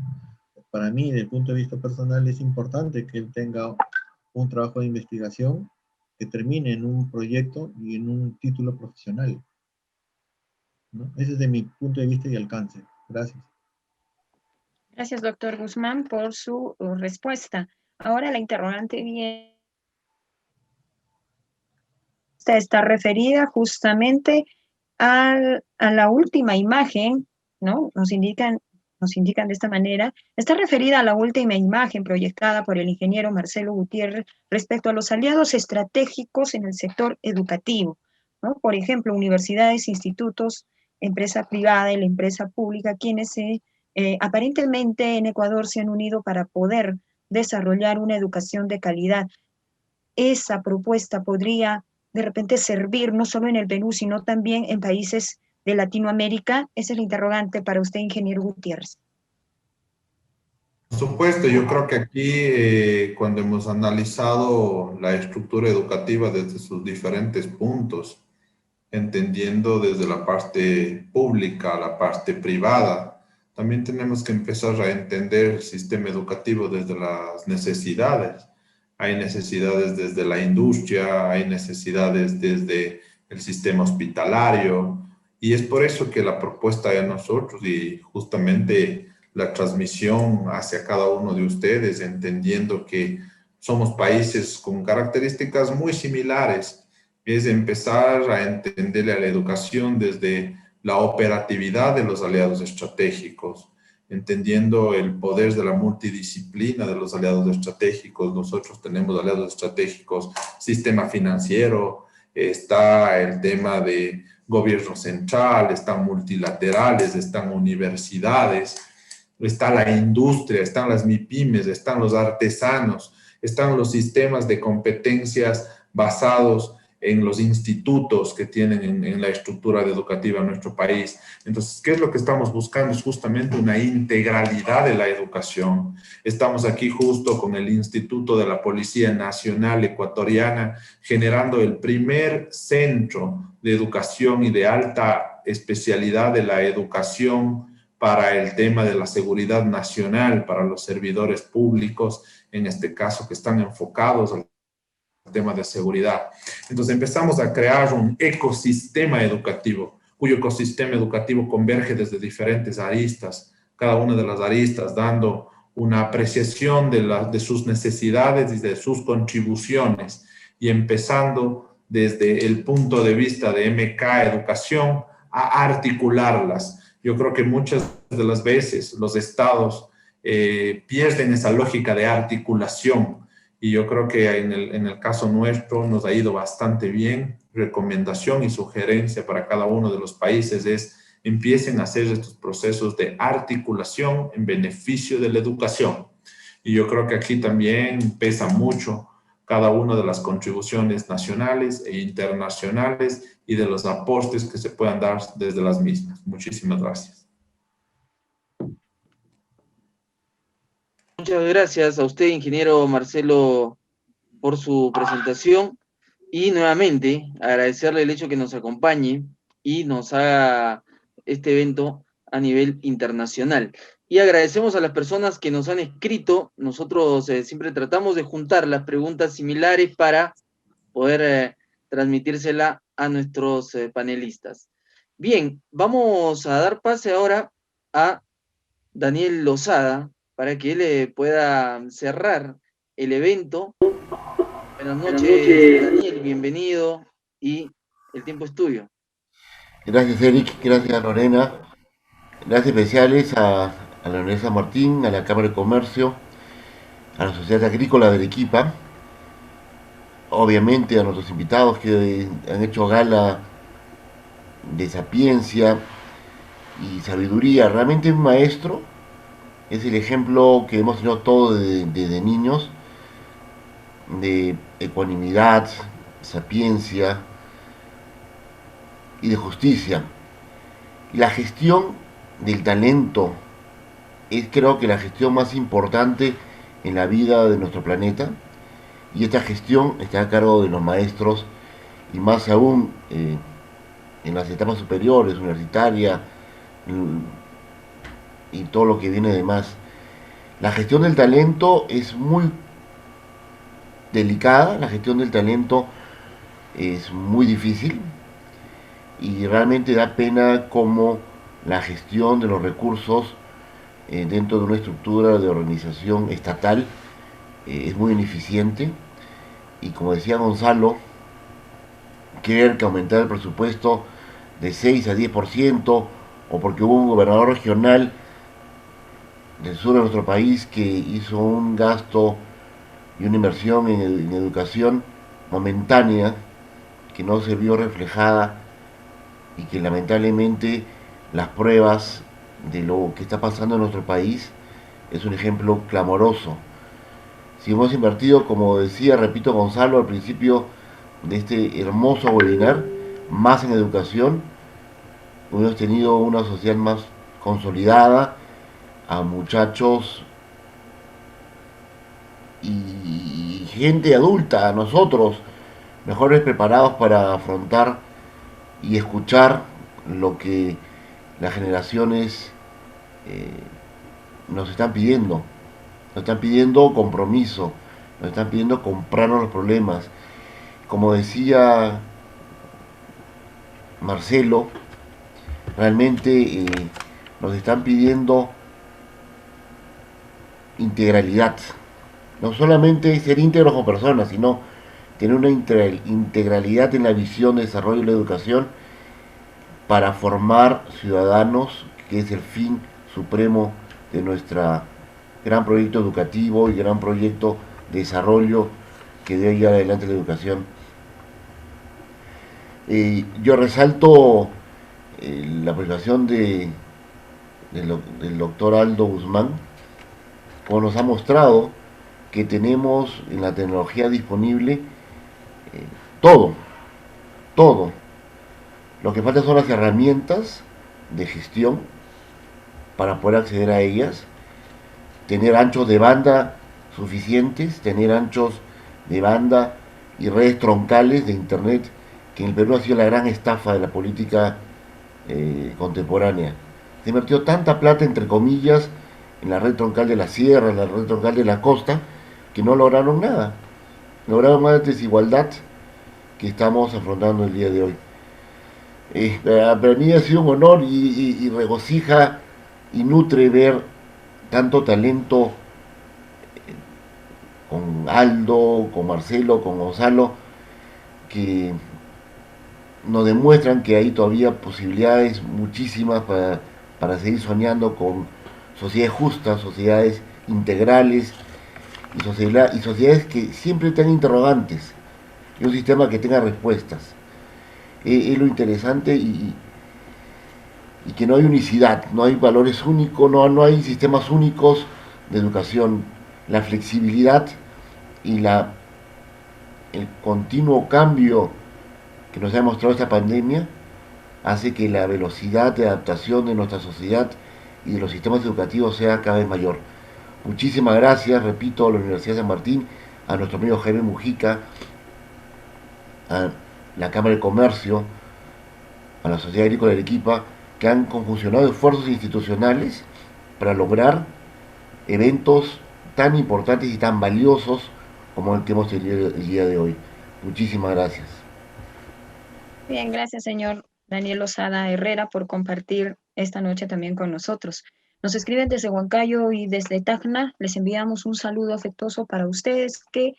para mí, desde el punto de vista personal, es importante que él tenga un trabajo de investigación que termine en un proyecto y en un título profesional, ¿no? Ese es de mi punto de vista y alcance. Gracias. Gracias, doctor Guzmán, por su respuesta. Ahora la interrogante viene. Esta está referida justamente a la última imagen, ¿no? Nos indican de esta manera, está referida a la última imagen proyectada por el ingeniero Marcelo Gutiérrez respecto a los aliados estratégicos en el sector educativo, ¿no? Por ejemplo, universidades, institutos, empresa privada y la empresa pública, quienes aparentemente en Ecuador se han unido para poder desarrollar una educación de calidad. Esa propuesta podría de repente servir no solo en el Perú, sino también en países de Latinoamérica. Ese es el interrogante para usted, ingeniero Gutiérrez. Por supuesto, yo creo que aquí cuando hemos analizado la estructura educativa desde sus diferentes puntos, entendiendo desde la parte pública a la parte privada, también tenemos que empezar a entender el sistema educativo desde las necesidades. Hay necesidades desde la industria, hay necesidades desde el sistema hospitalario, y es por eso que la propuesta de nosotros y justamente la transmisión hacia cada uno de ustedes, entendiendo que somos países con características muy similares, es empezar a entenderle a la educación desde la operatividad de los aliados estratégicos, entendiendo el poder de la multidisciplina de los aliados estratégicos. Nosotros tenemos aliados estratégicos, sistema financiero, está el tema de gobierno central, están multilaterales, están universidades, está la industria, están las MIPYMES, están los artesanos, están los sistemas de competencias basados en los institutos que tienen en la estructura educativa en nuestro país. Entonces, ¿qué es lo que estamos buscando? Es justamente una integralidad de la educación. Estamos aquí justo con el Instituto de la Policía Nacional Ecuatoriana, generando el primer centro de educación y de alta especialidad de la educación para el tema de la seguridad nacional, para los servidores públicos, en este caso que están enfocados al tema de seguridad. Entonces empezamos a crear un ecosistema educativo, cuyo ecosistema educativo converge desde diferentes aristas, cada una de las aristas dando una apreciación de sus necesidades y de sus contribuciones, y empezando desde el punto de vista de MK Educación a articularlas. Yo creo que muchas de las veces los estados pierden esa lógica de articulación, y yo creo que en el caso nuestro nos ha ido bastante bien. Recomendación y sugerencia para cada uno de los países es: empiecen a hacer estos procesos de articulación en beneficio de la educación. Y yo creo que aquí también pesa mucho cada una de las contribuciones nacionales e internacionales y de los aportes que se puedan dar desde las mismas. Muchísimas gracias. Muchas gracias a usted, ingeniero Marcelo, por su presentación, y nuevamente agradecerle el hecho que nos acompañe y nos haga este evento a nivel internacional. Y agradecemos a las personas que nos han escrito. Nosotros siempre tratamos de juntar las preguntas similares para poder transmitírsela a nuestros panelistas. Bien, vamos a dar pase ahora a Daniel Lozada, para que él pueda cerrar el evento. Buenas noches, Daniel, bienvenido, y el tiempo es tuyo. Gracias, Eric, gracias, Lorena. Gracias especiales a la Universidad San Martín, a la Cámara de Comercio, a la Sociedad Agrícola de Arequipa, obviamente a nuestros invitados que han hecho gala de sapiencia, y sabiduría. Realmente un maestro es el ejemplo que hemos tenido todos desde niños, de ecuanimidad, sapiencia y de justicia. La gestión del talento es, creo que, la gestión más importante en la vida de nuestro planeta, y esta gestión está a cargo de los maestros, y más aún en las etapas superiores, universitaria y todo lo que viene de más. La gestión del talento es muy delicada, la gestión del talento es muy difícil, y realmente da pena cómo la gestión de los recursos dentro de una estructura de organización estatal es muy ineficiente. Y como decía Gonzalo, querer que aumentar el presupuesto de 6 a 10%, o porque hubo un gobernador regional del sur de nuestro país que hizo un gasto y una inversión en educación momentánea que no se vio reflejada, y que lamentablemente las pruebas de lo que está pasando en nuestro país es un ejemplo clamoroso. Si hemos invertido, como decía, repito, Gonzalo al principio de este hermoso webinar, más en educación, hemos tenido una sociedad más consolidada, a muchachos y gente adulta, a nosotros, mejores preparados para afrontar y escuchar lo que las generaciones nos están pidiendo. Nos están pidiendo compromiso, nos están pidiendo comprarnos los problemas. Como decía Marcelo, realmente nos están pidiendo integralidad. No solamente ser íntegros como personas, sino tener una integralidad en la visión de desarrollo de la educación para formar ciudadanos, que es el fin supremo de nuestro gran proyecto educativo y gran proyecto de desarrollo que debe llevar adelante la educación. Yo resalto la presentación del doctor Aldo Guzmán, como nos ha mostrado que tenemos en la tecnología disponible todo. Lo que falta son las herramientas de gestión para poder acceder a ellas, tener anchos de banda suficientes, tener anchos de banda y redes troncales de internet, que en el Perú ha sido la gran estafa de la política contemporánea. Se invirtió tanta plata, entre comillas, en la red troncal de la sierra, en la red troncal de la costa, que no lograron nada. Lograron más desigualdad que estamos afrontando el día de hoy. Para mí ha sido un honor y regocija y nutre ver tanto talento con Aldo, con Marcelo, con Gonzalo, que nos demuestran que hay todavía posibilidades muchísimas para seguir soñando con sociedades justas, sociedades integrales y sociedades que siempre tengan interrogantes y un sistema que tenga respuestas. Es lo interesante, y que no hay unicidad, no hay valores únicos, no hay sistemas únicos de educación. La flexibilidad y el continuo cambio que nos ha demostrado esta pandemia hace que la velocidad de adaptación de nuestra sociedad y de los sistemas educativos sea cada vez mayor. Muchísimas gracias, repito, a la Universidad de San Martín, a nuestro amigo Jaime Mujica, a la Cámara de Comercio, a la Sociedad Agrícola de Arequipa, que han conjuncionado esfuerzos institucionales para lograr eventos tan importantes y tan valiosos como el que hemos tenido el día de hoy. Muchísimas gracias. Bien, gracias, señor Daniel Lozada Herrera, por compartir esta noche también con nosotros. Nos escriben desde Huancayo y desde Tacna. Les enviamos un saludo afectuoso para ustedes que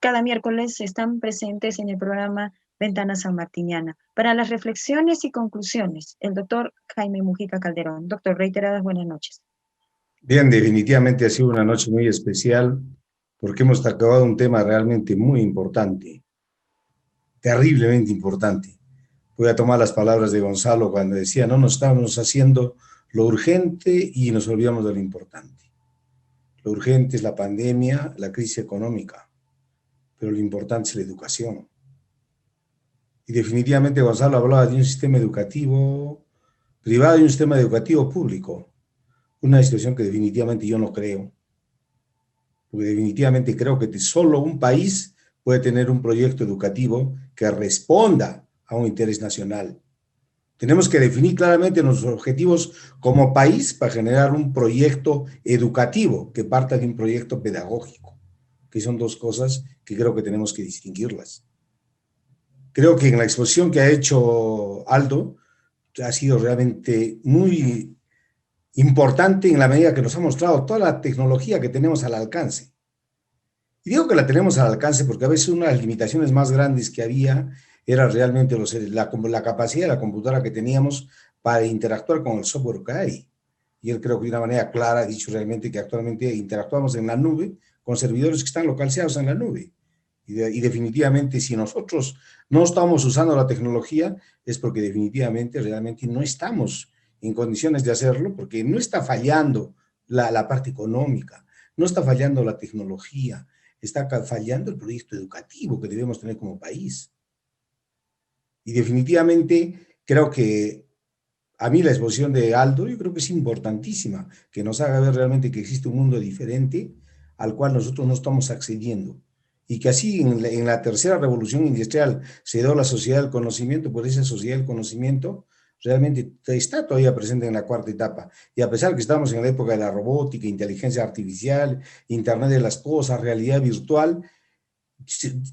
cada miércoles están presentes en el programa Ventana Sanmartiniana. Para las reflexiones y conclusiones, el doctor Jaime Mujica Calderón. Doctor, reiteradas buenas noches. Bien, definitivamente ha sido una noche muy especial, porque hemos acabado un tema realmente muy importante, terriblemente importante, Voy a tomar las palabras de Gonzalo cuando decía, no nos estamos haciendo lo urgente y nos olvidamos de lo importante. Lo urgente es la pandemia, la crisis económica, pero lo importante es la educación. Y definitivamente Gonzalo hablaba de un sistema educativo privado y un sistema educativo público. Una situación que definitivamente yo no creo. Porque definitivamente creo que solo un país puede tener un proyecto educativo que responda a un interés nacional. Tenemos que definir claramente nuestros objetivos como país para generar un proyecto educativo que parta de un proyecto pedagógico, que son dos cosas que creo que tenemos que distinguirlas. Creo que en la exposición que ha hecho Aldo ha sido realmente muy importante en la medida que nos ha mostrado toda la tecnología que tenemos al alcance. Y digo que la tenemos al alcance porque a veces una de las limitaciones más grandes que había era realmente la capacidad de la computadora que teníamos para interactuar con el software que hay. Y él creo que de una manera clara ha dicho realmente que actualmente interactuamos en la nube con servidores que están localizados en la nube. Y definitivamente si nosotros no estamos usando la tecnología es porque definitivamente realmente no estamos en condiciones de hacerlo, porque no está fallando la parte económica, no está fallando la tecnología, está fallando el proyecto educativo que debemos tener como país. Y definitivamente creo que a mí la exposición de Aldo, yo creo que es importantísima, que nos haga ver realmente que existe un mundo diferente al cual nosotros no estamos accediendo. Y que así en la tercera revolución industrial se dio la sociedad del conocimiento, por esa sociedad del conocimiento realmente está todavía presente en la cuarta etapa. Y a pesar que estamos en la época de la robótica, inteligencia artificial, Internet de las cosas, realidad virtual,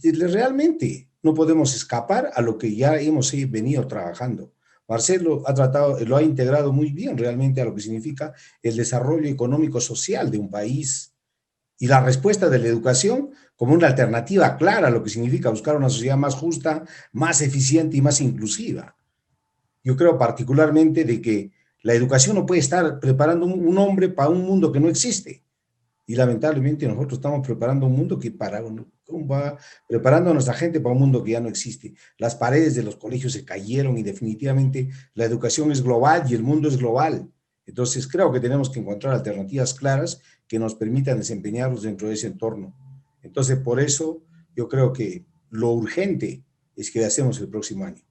realmente no podemos escapar a lo que ya hemos venido trabajando. Marcelo lo ha integrado muy bien realmente a lo que significa el desarrollo económico-social de un país y la respuesta de la educación como una alternativa clara a lo que significa buscar una sociedad más justa, más eficiente y más inclusiva. Yo creo particularmente de que la educación no puede estar preparando un hombre para un mundo que no existe. Y lamentablemente nosotros estamos preparando un mundo que preparando a nuestra gente para un mundo que ya no existe. Las paredes de los colegios se cayeron y definitivamente la educación es global y el mundo es global. Entonces creo que tenemos que encontrar alternativas claras que nos permitan desempeñarnos dentro de ese entorno. Entonces por eso yo creo que lo urgente es que hacemos el próximo año.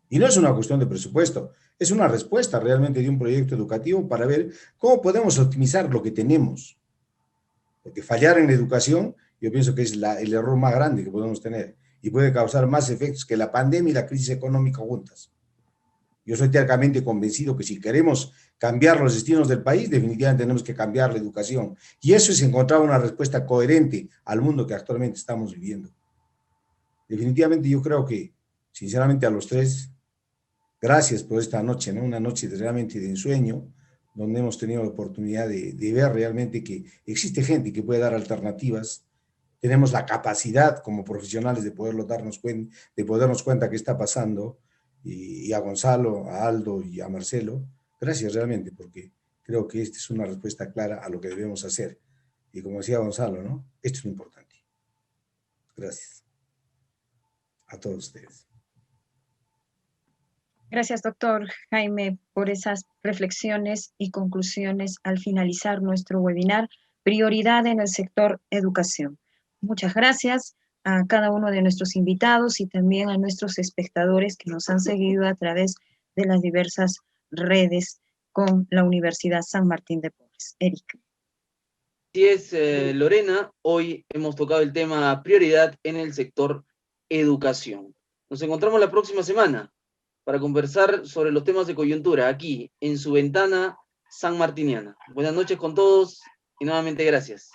Y no es una cuestión de presupuesto, es una respuesta realmente de un proyecto educativo para ver cómo podemos optimizar lo que tenemos. Porque fallar en la educación, yo pienso que es el error más grande que podemos tener y puede causar más efectos que la pandemia y la crisis económica juntas. Yo soy tercamente convencido que si queremos cambiar los destinos del país, definitivamente tenemos que cambiar la educación. Y eso es encontrar una respuesta coherente al mundo que actualmente estamos viviendo. Definitivamente yo creo que, sinceramente a los tres, gracias por esta noche, ¿no? Una noche realmente de ensueño, donde hemos tenido la oportunidad de ver realmente que existe gente que puede dar alternativas. Tenemos la capacidad como profesionales de podernos cuenta qué está pasando. Y a Gonzalo, a Aldo y a Marcelo, gracias realmente, porque creo que esta es una respuesta clara a lo que debemos hacer. Y como decía Gonzalo, ¿no? Esto es lo importante. Gracias a todos ustedes. Gracias, doctor Jaime, por esas reflexiones y conclusiones al finalizar nuestro webinar, Prioridad en el sector educación. Muchas gracias a cada uno de nuestros invitados y también a nuestros espectadores que nos han seguido a través de las diversas redes con la Universidad San Martín de Porres. Eric. Así es, Lorena, hoy hemos tocado el tema prioridad en el sector educación. Nos encontramos la próxima semana para conversar sobre los temas de coyuntura aquí en su ventana sanmartiniana. Buenas noches con todos y nuevamente gracias.